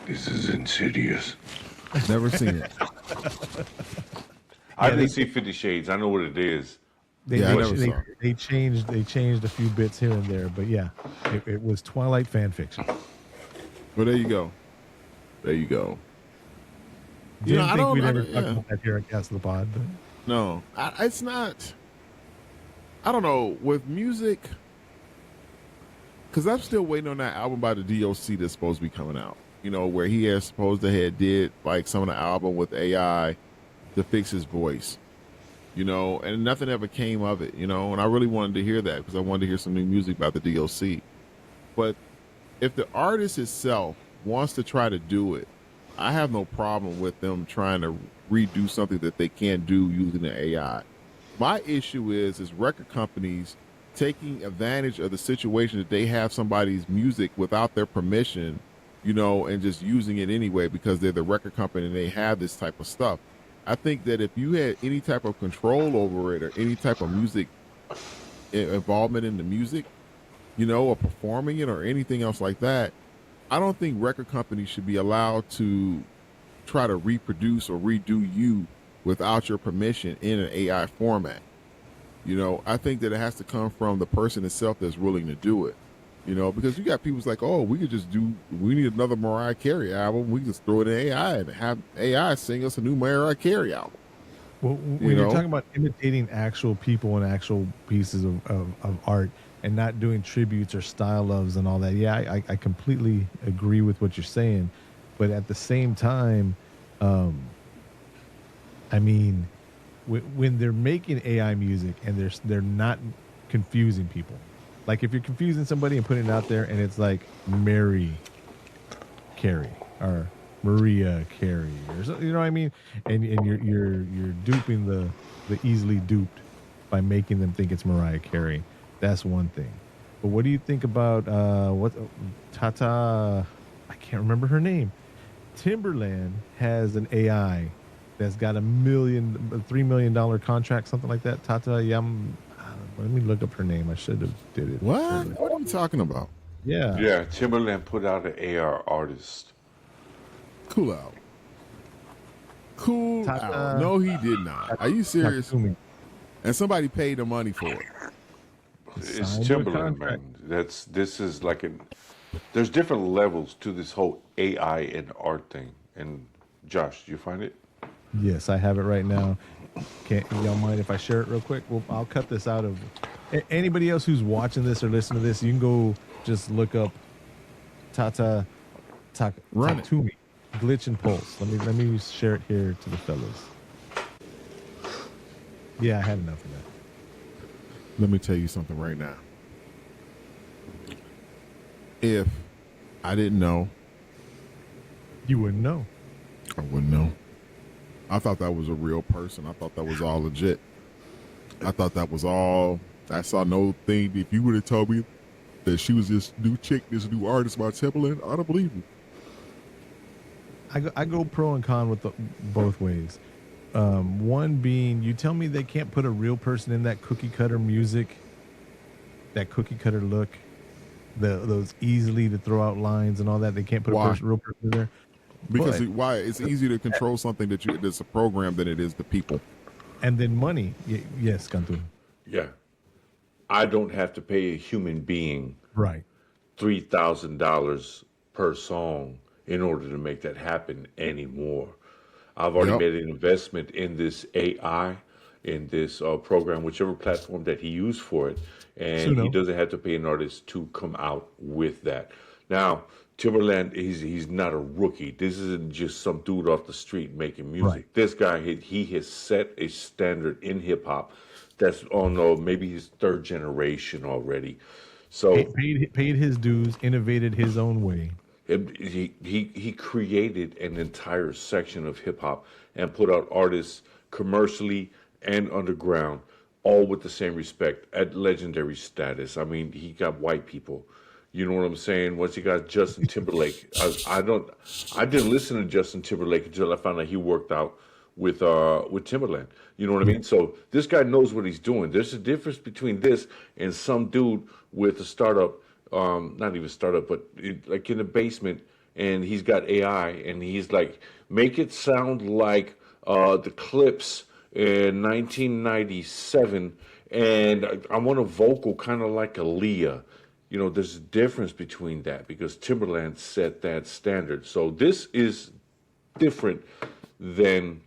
This is insidious. Never seen it. I didn't see 50 Shades. I know what it is. They I never saw it. they changed a few bits here and there, but yeah, it was Twilight fan fiction. Well, there you go. There you go. Didn't I think don't- we'd I ever don't- talk yeah. about that here at Cast of the Pod, but No, it's not. I don't know with music, because I'm still waiting on that album by the DOC that's supposed to be coming out. Where he has supposed to have did like some of the album with AI to fix his voice. And nothing ever came of it. And I really wanted to hear that because I wanted to hear some new music by the DOC. But if the artist itself wants to try to do it, I have no problem with them trying to redo something that they can't do using the AI. My issue is record companies taking advantage of the situation that they have somebody's music without their permission, and just using it anyway because they're the record company and they have this type of stuff. I think that if you had any type of control over it or any type of music involvement in the music, or performing it or anything else like that, I don't think record companies should be allowed to try to reproduce or redo you without your permission in an AI format. I think that it has to come from the person itself that's willing to do it. Because you got people like, oh, we need another Mariah Carey album. We just throw it in AI and have AI sing us a new Mariah Carey album. well, when you're talking about imitating actual people and actual pieces of art and not doing tributes or style loves and all that, yeah, I completely agree with what you're saying. But at the same time, I mean, when they're making AI music and they're not confusing people. Like if you're confusing somebody and putting it out there and it's like Mary Carey or Maria Carey or something, you know what I mean? And you're duping the easily duped by making them think it's Mariah Carey. That's one thing. But what do you think about what Tata? I can't remember her name. Timberland has an AI that's got $3 million contract, something like that. Tata Yam. Let me look up her name. I should have did it. What? earlier. What are you talking about? Yeah. Yeah, Timberland put out an AR artist. Cool out. Cool Tata- out. No, he did not. Are you serious? Takumi. And somebody paid the money for it. It's Signed a Timberland, contract. man. This is like there's different levels to this whole AI and art thing. And Josh, do you find it? Yes, I have it right now. Can't y'all mind if I share it real quick? Well, I'll cut this out of anybody else who's watching this or listening to this. You can go just look up Run it. Takumi, glitch and pulse. Let me share it here to the fellas. Yeah, I had enough of that. Let me tell you something right now. If I didn't know, You wouldn't know. I wouldn't know. I thought that was a real person. I thought that was all legit. I thought that was all. I saw no thing. If you would have told me that she was this new chick, this new artist by Timberland, I'd have believed you. I go pro and con with both ways. One being, you tell me they can't put a real person in that cookie cutter music, that cookie cutter look, those easily to throw out lines and all that. They can't put Why? a real person in there. Because But- why? It's easier to control something that's a program than it is the people. And then money. Yes, Cantu. Yeah. I don't have to pay a human being Right. $3,000 per song in order to make that happen anymore. I've already Yep. made an investment in this AI, in this program, whichever platform that he used for it, and Suno. he doesn't have to pay an artist to come out with that. Now, Timberland, he's not a rookie. This isn't just some dude off the street making music. Right. This guy, he has set a standard in hip hop that's on maybe his third generation already. So Paid his dues, innovated his own way. he created an entire section of hip hop and put out artists commercially and underground, all with the same respect at legendary status. I mean, he got white people. You know what I'm saying? Once he got Justin Timberlake, I didn't listen to Justin Timberlake until I found out he worked out with Timberland. You know what I mean? So this guy knows what he's doing. There's a difference between this and some dude with a startup, not even startup, but like in the basement, and he's got AI, and he's like, make it sound like the Clips in 1997, and I want a vocal kind of like Aaliyah. You know, there's a difference between that because Timberland set that standard. So this is different than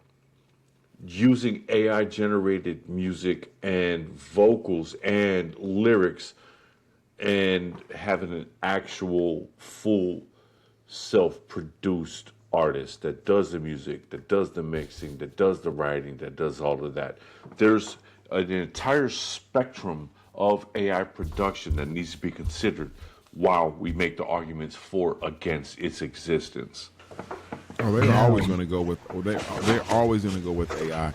using AI generated music and vocals and lyrics and having an actual full self-produced artist that does the music, that does the mixing, that does the writing, that does all of that. There's an entire spectrum of AI production that needs to be considered while we make the arguments for against its existence. Oh, they're always going to go with. They're always going to go with AI.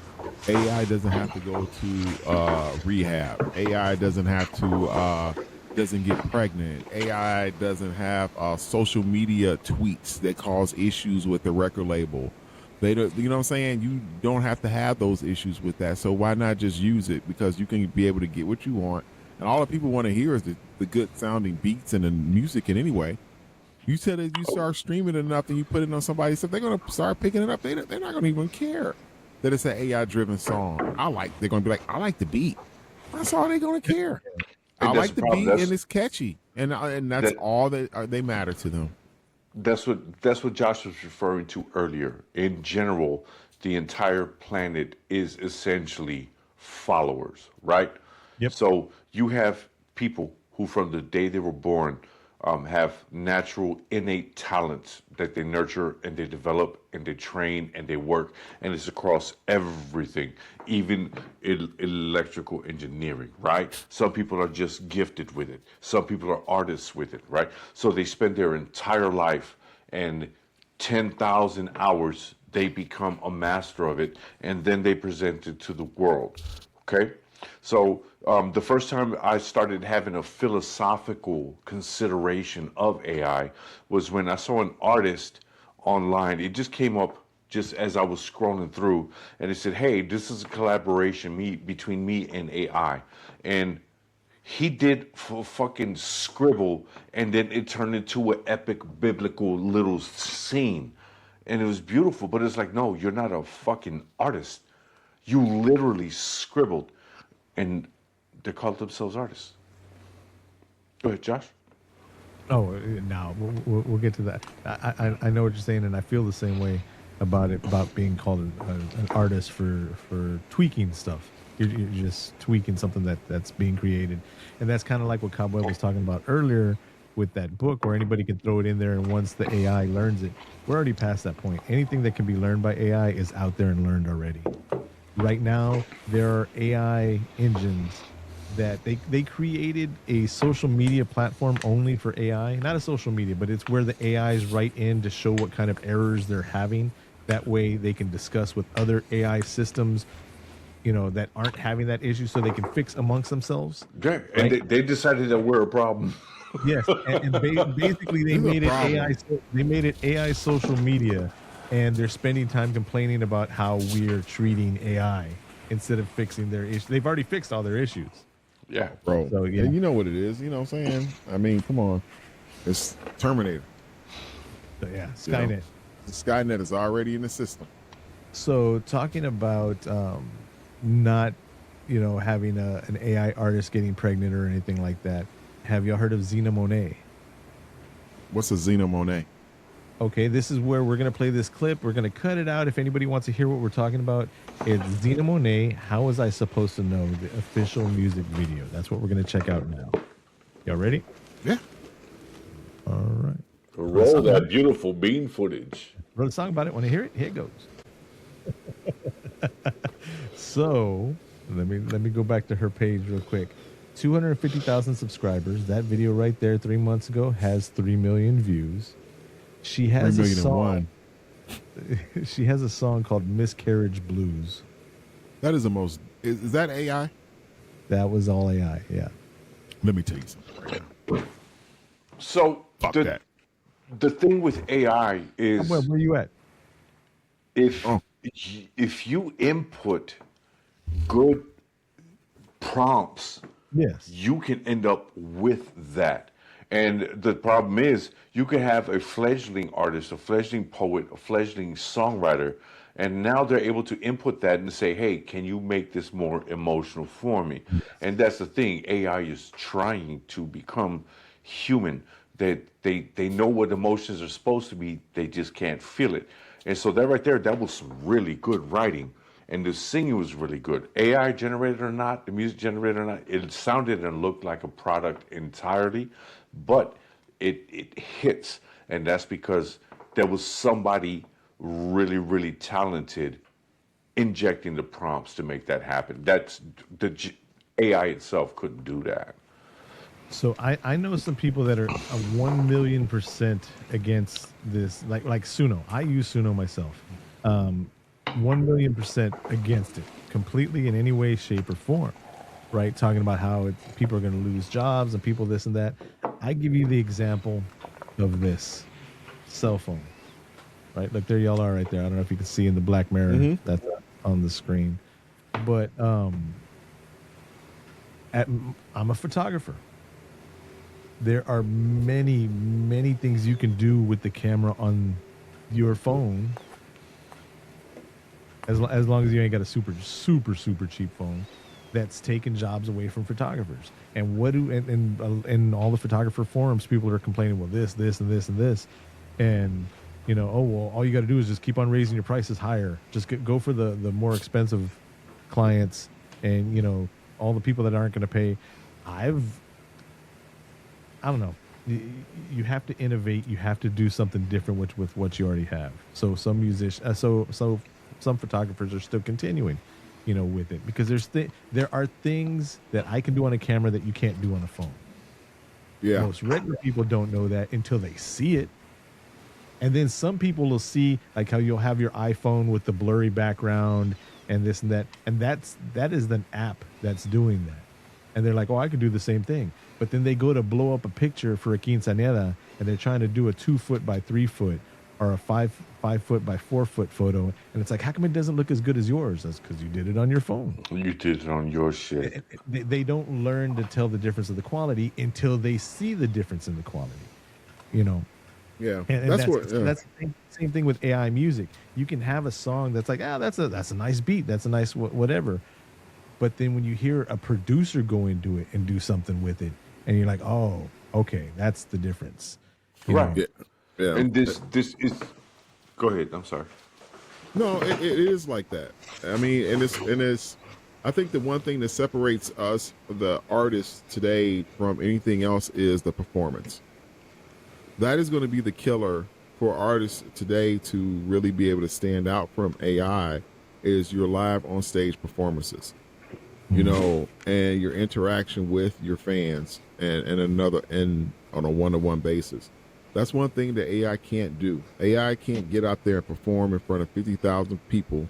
AI doesn't have to go to rehab. AI doesn't have to doesn't get pregnant. AI doesn't have social media tweets that cause issues with the record label. They don't. You know what I'm saying? You don't have to have those issues with that. So why not just use it? Because you can be able to get what you want, and all the people want to hear is the good sounding beats and the music. And anyway. You said that you start streaming it enough and you put it on somebody's stuff, they're going to start picking it up. They're not going to even care that it's an AI-driven song. They're going to be like, I like the beat. That's all they're going to care. I like the beat and it's catchy. And that's all that they matter to them. That's what Josh was referring to earlier. In general, the entire planet is essentially followers, right? Yep. So you have people who from the day they were born have natural innate talents that they nurture and they develop and they train and they work, and it's across everything, even electrical engineering, right? Some people are just gifted with it. Some people are artists with it, right? So they spend their entire life and 10,000 hours, they become a master of it, and then they present it to the world. Okay? So the first time I started having a philosophical consideration of AI was when I saw an artist online. It just came up just as I was scrolling through, and it said, "Hey, this is a collaboration between me and AI." And he did fucking scribble, and then it turned into an epic biblical little scene, and it was beautiful. But it's like, no, you're not a fucking artist. You literally scribbled, and they called themselves artists. Go ahead, Josh. Oh, no, we'll get to that. I know what you're saying, and I feel the same way about it, about being called an artist for tweaking stuff. You're just tweaking something that's being created, and that's kind of like what Cobweb was talking about earlier with that book, where anybody can throw it in there, and once the AI learns it, we're already past that point. Anything that can be learned by AI is out there and learned already. Right now, there are AI engines that they created a social media platform only for AI, not a social media, but it's where the AIs write in to show what kind of errors they're having. That way they can discuss with other AI systems, that aren't having that issue, so they can fix amongst themselves. Yeah, and right? they decided that we're a problem. Yes, and basically they made it AI. They made it AI social media, and they're spending time complaining about how we're treating AI instead of fixing their issues. They've already fixed all their issues. Yeah, bro. So, yeah. And you know what it is. You know what I'm saying? I mean, come on. It's Terminator. So, yeah, Skynet. The Skynet is already in the system. So talking about not, having an AI artist getting pregnant or anything like that. Have y'all heard of Zena Monet? What's a Zena Monet? Okay, this is where we're going to play this clip. We're going to cut it out if anybody wants to hear what we're talking about. It's Zena Monet, How Was I Supposed to Know? The official music video. That's what we're going to check out now. Y'all ready? Yeah. All right. Roll that beautiful bean footage. Wrote a song about it. Want to hear it? Here it goes. So let me go back to her page real quick. 250,000 subscribers. That video right there 3 months ago has 3 million views. She has 3 a million song. and one. She has a song called Miscarriage Blues. That is the most. Is that AI? That was all AI. Yeah. Let me tell you something right now. So Fuck that. The thing with AI is, Where you at? if you input good prompts, Yes. you can end up with that. And the problem is, you can have a fledgling artist, a fledgling poet, a fledgling songwriter, and now they're able to input that and say, hey, can you make this more emotional for me? And that's the thing. AI is trying to become human. That they know what emotions are supposed to be, they just can't feel it. And so that right there, that was some really good writing. And the singing was really good. AI generated or not, the music generated or not, it sounded and looked like a product entirely, but it hits. And that's because there was somebody really, really talented injecting the prompts to make that happen. That's the AI itself couldn't do that. So I know some people that are 1,000,000% against this, like Suno. I use Suno myself. 1,000,000% against it, completely in any way, shape, or form. Right, talking about how people are going to lose jobs and people this and that. I give you the example of this cell phone. Right, look, there y'all are right there. I don't know if you can see in the black mirror that's on the screen, but I'm a photographer. There are many, many things you can do with the camera on your phone, as long as you ain't got a super cheap phone, that's taking jobs away from photographers. And in all the photographer forums, people are complaining, well, this, and this, and this, and oh well, all you got to do is just keep on raising your prices higher. Just go for the more expensive clients, and all the people that aren't going to pay. I don't know. You have to innovate. You have to do something different with what you already have. So some musicians, some photographers are still continuing, with it, because there are things that I can do on a camera that you can't do on a phone. Yeah. Most regular people don't know that until they see it. And then some people will see like how you'll have your iPhone with the blurry background and this and that is an app that's doing that. And they're like, oh, I could do the same thing. But then they go to blow up a picture for a quinceañera and they're trying to do a 2 foot by 3 foot or a 5 foot by 4 foot photo. And it's like, how come it doesn't look as good as yours? That's because you did it on your phone. You did it on your shit. They don't learn to tell the difference of the quality until they see the difference in the quality, you know? Yeah, And that's the same thing with AI music. You can have a song that's like, that's a nice beat. That's a nice whatever. But then when you hear a producer go into it and do something with it, and you're like, oh, okay, that's the difference. You Right. know? Yeah. And this is. Go ahead. I'm sorry. No, it is like that. I mean, and it's. I think the one thing that separates us, the artists today, from anything else is the performance. That is going to be the killer for artists today to really be able to stand out from AI. Is your live on stage performances, you know, and your interaction with your fans, and on a one-to-one basis. That's one thing that AI can't do. AI can't get out there and perform in front of 50,000 people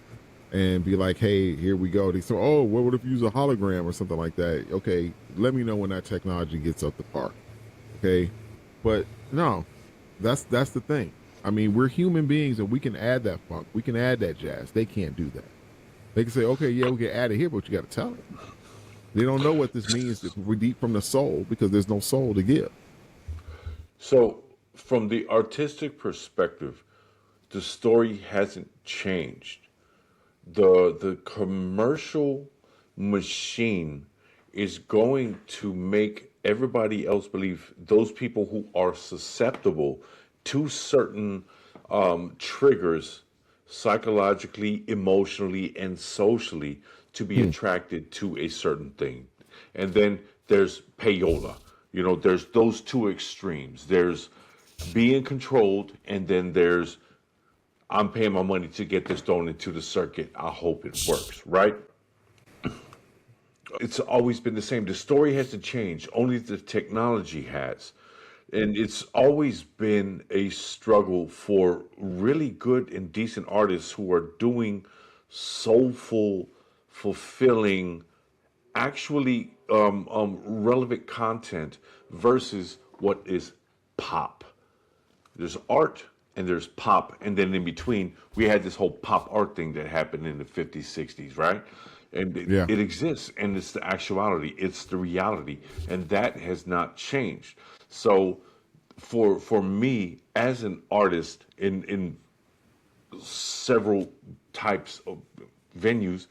and be like, hey, here we go. They say, oh, what if you use a hologram or something like that? Okay, let me know when that technology gets up the park. Okay, but no, that's the thing. I mean, we're human beings and we can add that funk. We can add that jazz. They can't do that. They can say, okay, yeah, we can add it here, but you got to tell them. They don't know what this means deep from the soul because there's no soul to give. So, from the artistic perspective, the story hasn't changed. The commercial machine is going to make everybody else believe, those people who are susceptible to certain triggers psychologically, emotionally, and socially, to be attracted to a certain thing. And then there's payola. You know, there's those two extremes. There's being controlled, and then there's I'm paying my money to get this thrown into the circuit. I hope it works, right? It's always been the same. The story hasn't changed, only the technology has. And it's always been a struggle for really good and decent artists who are doing soulful, fulfilling, actually relevant content versus what is pop. There's art and there's pop, and then in between we had this whole pop art thing that happened in the 50s, 60s, right? And it exists, and it's the actuality, it's the reality, and that has not changed. So for me as an artist in several types of venues,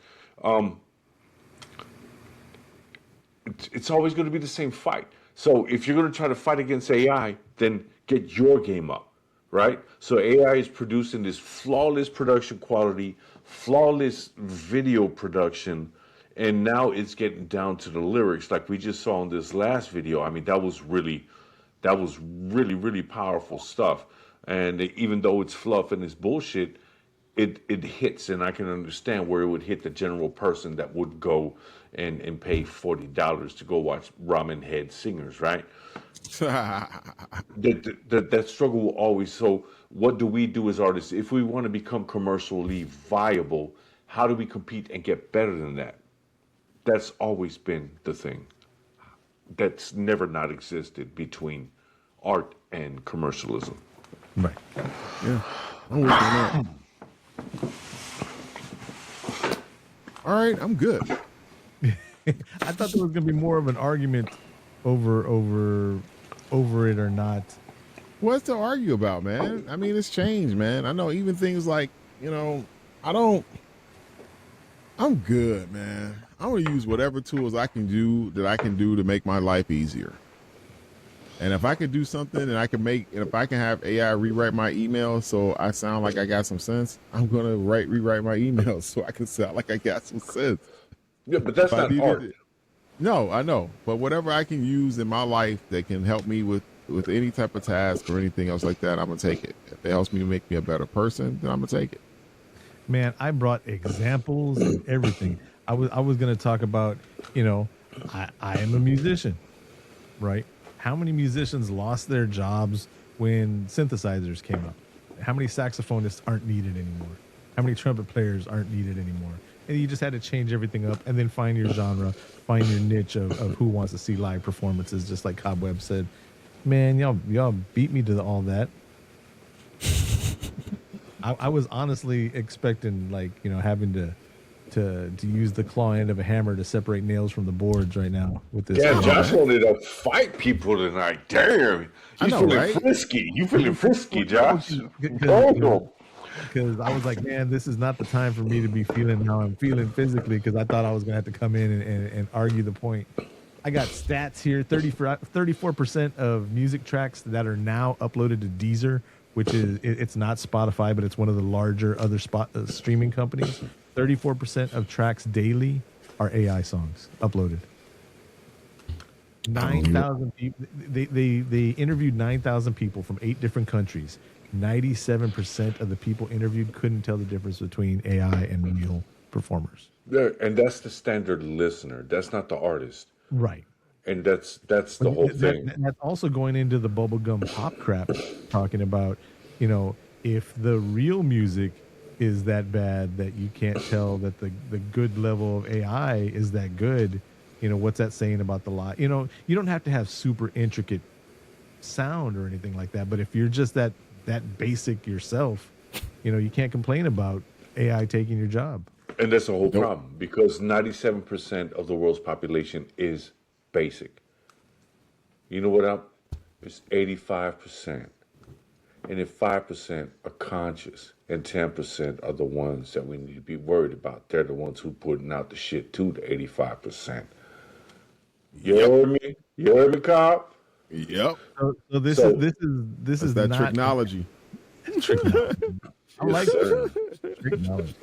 it's always going to be the same fight. So if you're going to try to fight against AI, then get your game up, right? So AI is producing this flawless production quality, flawless video production, and now it's getting down to the lyrics like we just saw in this last video. I mean, that was really, really powerful stuff. And even though it's fluff and it's bullshit, it hits, and I can understand where it would hit the general person that would go and pay $40 to go watch Ramen Head singers, right? that struggle will always. So what do we do as artists if we want to become commercially viable? How do we compete and get better than that? That's always been the thing. That's never not existed between art and commercialism. Right. Yeah. I'm with you on that. All right, I'm good. I thought there was going to be more of an argument over it or not. What's to argue about, man? I mean, it's changed, man. I know even things like, you know, I'm good, man. I'm going to use whatever tools I can do to make my life easier. And if I could do something and if I can have AI rewrite my email so I sound like I got some sense, I'm going to rewrite my email so I can sound like I got some sense. Yeah, but that's not art. No, I know. But whatever I can use in my life that can help me with any type of task or anything else like that, I'm going to take it. If it helps me make me a better person, then I'm going to take it. Man, I brought examples and everything. I was going to talk about, you know, I am a musician, right? How many musicians lost their jobs when synthesizers came up? how many saxophonists aren't needed anymore? How many trumpet players aren't needed anymore? And you just had to change everything up and then find your genre, find your niche of who wants to see live performances, just like Cobweb said. Man, y'all beat me to all that. I was honestly expecting, like, having to use the claw end of a hammer to separate nails from the boards right now with this. Yeah, Josh wanted to fight people tonight. Damn, you feeling right? frisky? You feeling frisky, Josh? Because I was like, man, this is not the time for me to be feeling how I'm feeling physically, because I thought I was going to have to come in and argue the point. I got stats here. 34% of music tracks that are now uploaded to Deezer, which is, it's not Spotify, but it's one of the larger other streaming companies. 34% of tracks daily are AI songs uploaded. 9,000 people. They interviewed 9,000 people from 8 different countries. 97% of the people interviewed couldn't tell the difference between AI and real performers. Yeah, and that's the standard listener. That's not the artist. Right. And that's the whole thing. That's also going into the bubblegum pop crap, talking about, if the real music is that bad that you can't tell that the good level of AI is that good, what's that saying about the lot? You don't have to have super intricate sound or anything like that, but if you're just that basic yourself, you can't complain about AI taking your job. And that's the whole problem, because 97% of the world's population is basic. You know what it's 85%. And if 5% are conscious and 10% are the ones that we need to be worried about, they're the ones who putting out the shit to the 85%. You heard me? You heard me, Cobb? Yep. So this is that not technology. I like technology.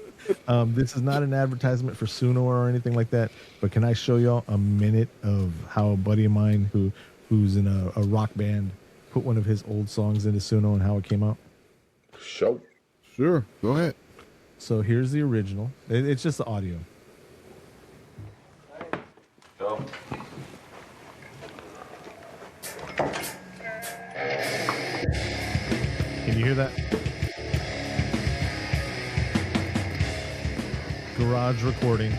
This is not an advertisement for Suno or anything like that, but can I show y'all a minute of how a buddy of mine who's in a rock band put one of his old songs into Suno and how it came out? Sure. Go ahead. So here's the original. It's just the audio. Go. Can you hear that? Garage recording.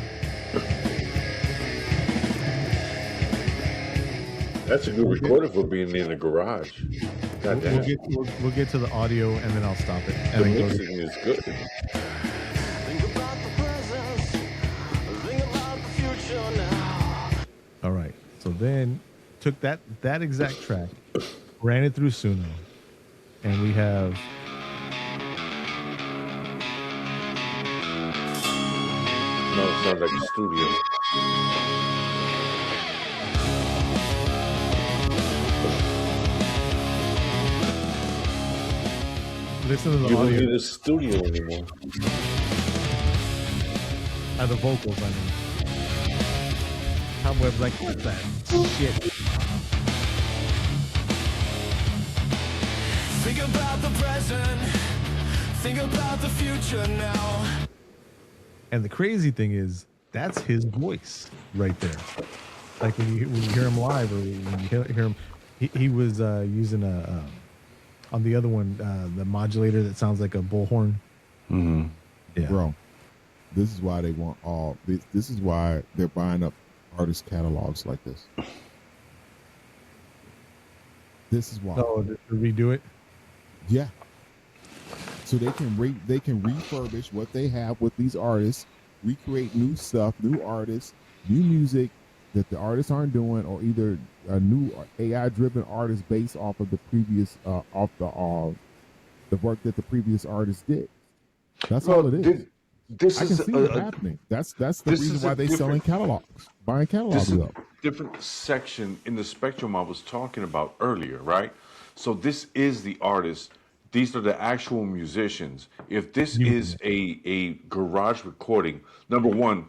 That's a good recorder for being in the garage. God damn. We'll get to the audio and then I'll stop it. The And then mixing is good. all right. So then took that exact track, ran it through Suno, and we have No, it sounds like a studio. listen to the You don't audio. need a studio anymore. The vocals, I mean. Cobweb's like, what's that shit? Think about the present, think about the future now. And the crazy thing is, that's his voice right there. Like when you hear him live, or when you hear him, he was using on the other one, the modulator that sounds like a bullhorn. Mm-hmm. Yeah. Bro, this is why they want all this is why they're buying up artist catalogs like this. This is why. Oh, to redo it. Yeah. So they can refurbish what they have with these artists, recreate new stuff, new artists, new music that the artists aren't doing, or either a new AI-driven artist based off of the previous off the work that the previous artist did. That's all it is. This I can is see it happening. That's the reason why they're selling catalogs, buying catalogs This is up. a different section in the spectrum I was talking about earlier, right? So this is the artist. These are the actual musicians. If this is a garage recording, number one,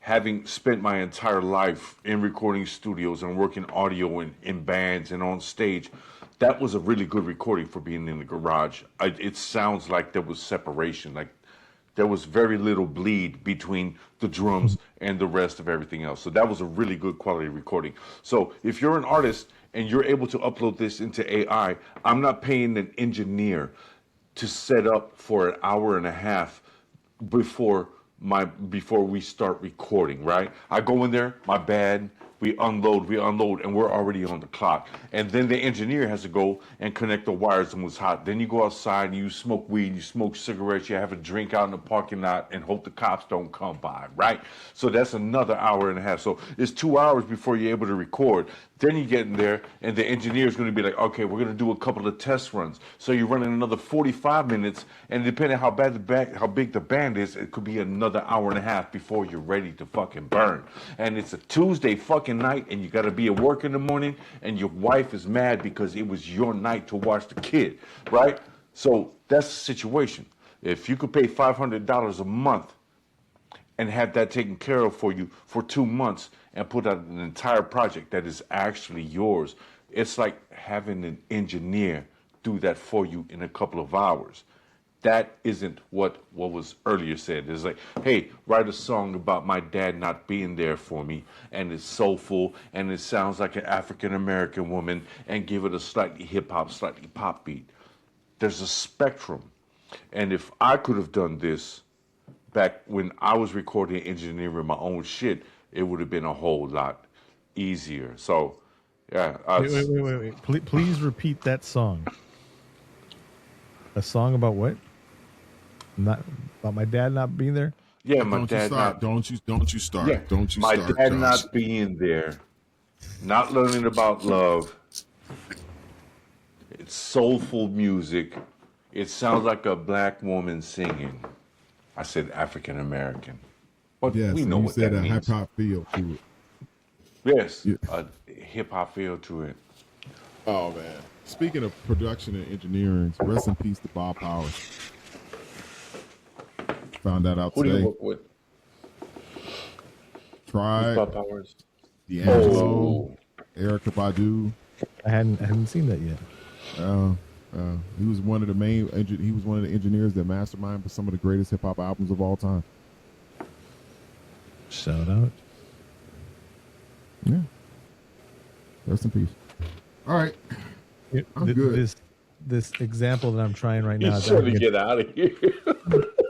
having spent my entire life in recording studios and working audio in bands and on stage, that was a really good recording for being in the garage. It sounds like there was separation, like there was very little bleed between the drums and the rest of everything else. So that was a really good quality recording. So if you're an artist and you're able to upload this into AI, I'm not paying an engineer to set up for an hour and a half before we start recording, right? I go in there, my bad, we unload, and we're already on the clock. And then the engineer has to go and connect the wires and was hot. Then you go outside and you smoke weed, you smoke cigarettes, you have a drink out in the parking lot and hope the cops don't come by, right? So that's another hour and a half. So it's 2 hours before you're able to record. Then you get in there and the engineer is going to be like, okay, we're going to do a couple of test runs. So you're running another 45 minutes, and depending on how big the band is, it could be another hour and a half before you're ready to fucking burn. And it's a Tuesday fucking night, and you got to be at work in the morning, and your wife is mad because it was your night to watch the kid, right? So that's the situation. If you could pay $500 a month and have that taken care of for you for 2 months and put out an entire project that is actually yours, it's like having an engineer do that for you in a couple of hours. That isn't what was earlier said. It's like, hey, write a song about my dad not being there for me, and it's soulful, and it sounds like an African-American woman, and give it a slightly hip-hop, slightly pop beat. There's a spectrum. And if I could have done this back when I was recording and engineering my own shit, it would have been a whole lot easier. So, yeah. Wait. Please repeat that song. A song about what? Not about my dad not being there? Yeah, my dad not. Don't you start. Yeah, Don't you my start. dad Josh. not being there, not learning about love. It's soulful music. It sounds like a black woman singing. I said African American. But Yes, we know you what said that a means. hip hop feel to it. Yes, Yeah. a hip hop feel to it. Oh man. Speaking of production and engineering, rest in peace to Bob Powers. Found that out Who do you today. work with? Tried, Bob Powers. D'Angelo, Oh, Erykah Badu. I hadn't seen that yet. He was one of the he was one of the engineers that masterminded for some of the greatest hip hop albums of all time. Shout out. Yeah. Rest in peace. All right. I'm good. This example that I'm trying right now. he's trying to get out of here.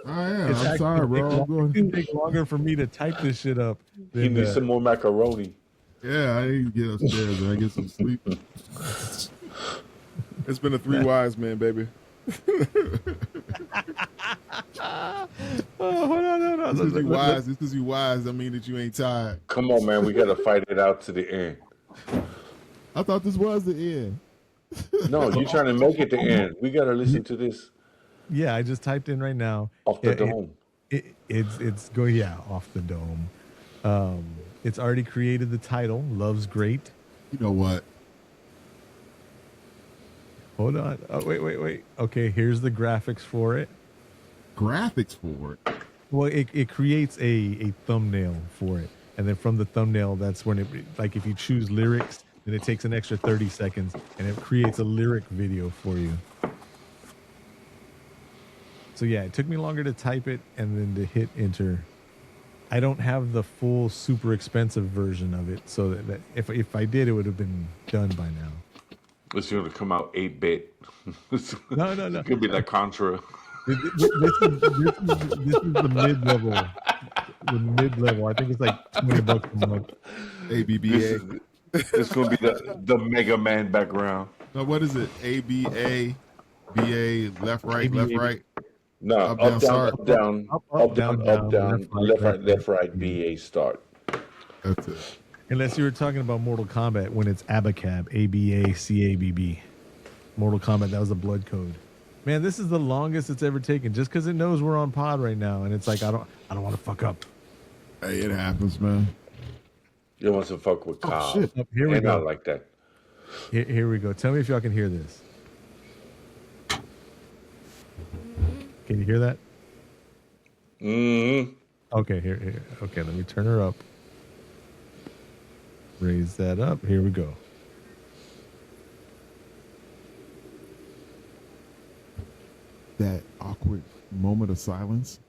I am. It's I'm actually sorry, bro. I'm It's going. gonna take longer for me to type this shit up. He Than, needs some more macaroni. Yeah, I need to get upstairs and I get some sleep. It's been a 3 wise man, baby. hold on. This is you wise. This is you wise. I mean that you ain't tired. Come on, man. We got to fight it out to the end. I thought this was the end. No, you're trying to make it the end. We got to listen to this Yeah, I just typed in right now. off the dome. It's going off the dome. It's already created the title. Love's great. You know what? Hold on. Oh, wait. Okay, here's the graphics for it. Graphics for it. Well, it creates a thumbnail for it, and then from the thumbnail, that's when it, like, if you choose lyrics, then it takes an extra 30 seconds, and it creates a lyric video for you. So yeah, it took me longer to type it and then to hit enter. I don't have the full super expensive version of it, so that if I did, it would have been done by now. It's going to come out 8-bit. No. It could be like Contra. This is the mid-level. The mid-level. I think it's like $20 a month. ABBA. It's going to be the Mega Man background. No, what is it? ABA, BA, left, right, ABA. left, right. No, Up, up, down, down, up, down, up, down, left, right, BA. BA, start. That's it. Unless you were talking about Mortal Kombat when it's Abacab, ABACABB. Mortal Kombat, that was the blood code. Man, this is the longest it's ever taken, just because it knows we're on pod right now, and it's like I don't want to fuck up. Hey, it happens, man. You want to fuck with Kyle. shit. Oh, here we And go. I like that. Here we go. Tell me if y'all can hear this. Can you hear that? Mm-hmm. Okay, here. Okay, let me turn her up. Raise that up. Here we go. That awkward moment of silence.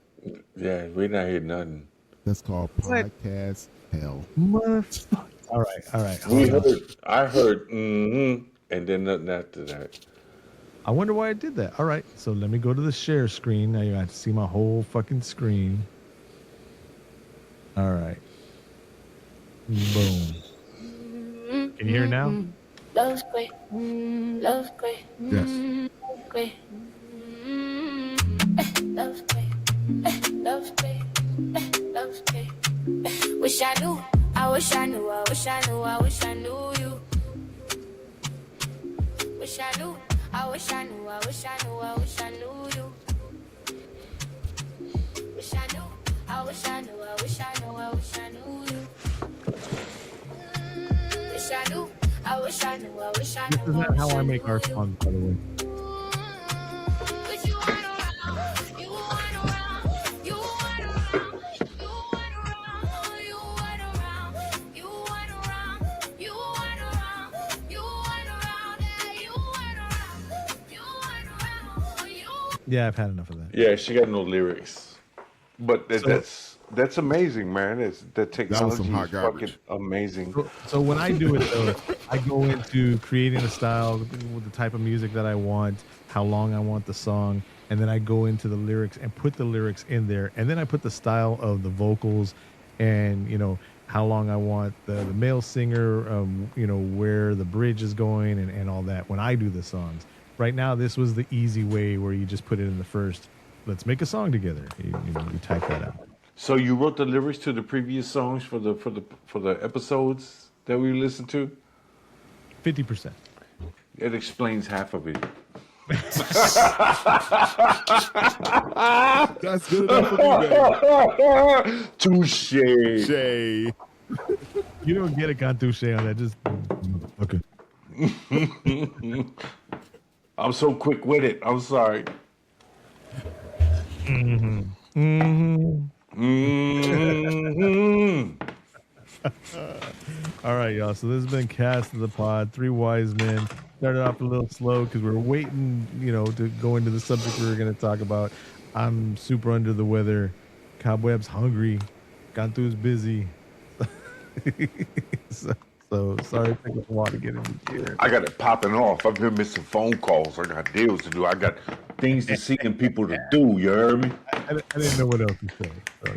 Yeah, we not hear nothing. That's called podcast hell. Motherfucker. All right. I heard, and then nothing after that. I wonder why I did that. All right, so let me go to the share screen. Now you have to see my whole fucking screen. All right. Boom. Can you hear now? Love's great. Love's great. Yes. Great. Love's great. Love's great. Love's great. Wish I knew. I wish I knew. I wish I knew. I wish I knew you. Wish I knew. I wish I knew. I wish I knew. I wish I knew you. Wish I knew. I wish I knew. I wish I knew. I wish I knew you. Wish I knew. I wish I knew. I wish I knew. This is not how I make our songs, by the way. But you weren't around. You weren't around. You weren't around. You weren't around. You weren't around. You weren't around. You weren't around. You weren't around. You weren't around. You weren't around. Yeah, I've had enough of that. Yeah, she got no lyrics, but that's amazing, man. That technology some hot is garbage. fucking amazing. So when I do it, though, I go into creating a style with the type of music that I want, how long I want the song, and then I go into the lyrics and put the lyrics in there, and then I put the style of the vocals, and how long I want the male singer, where the bridge is going, and all that. When I do the songs, right now, this was the easy way where you just put it in the first. Let's make a song together. You type that out. So you wrote the lyrics to the previous songs for the episodes that we listened to. 50%. It explains half of it. That's good enough for me, baby. Touche. Shay. You don't get a Cantu on that. Just okay. I'm so quick with it. I'm sorry. All right, y'all. So this has been Cast of the Pod. Three wise men. Started off a little slow because we're waiting, to go into the subject we were going to talk about. I'm super under the weather. Cobweb's hungry. Cantu's busy. so sorry it took us a while to get in here. I got it popping off. I've been missing phone calls. I got deals to do. I got things to see and people to do. You heard me? I didn't know what else to say. So,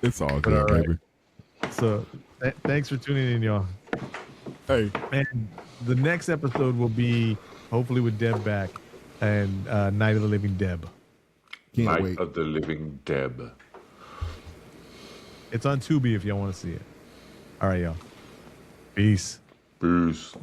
It's all But good, all right. baby. So thanks for tuning in, y'all. Hey, And the next episode will be hopefully with Deb back and Night of the Living Deb. can't Night wait. of the Living Deb. It's on Tubi if y'all want to see it. All right, y'all. Peace. Peace.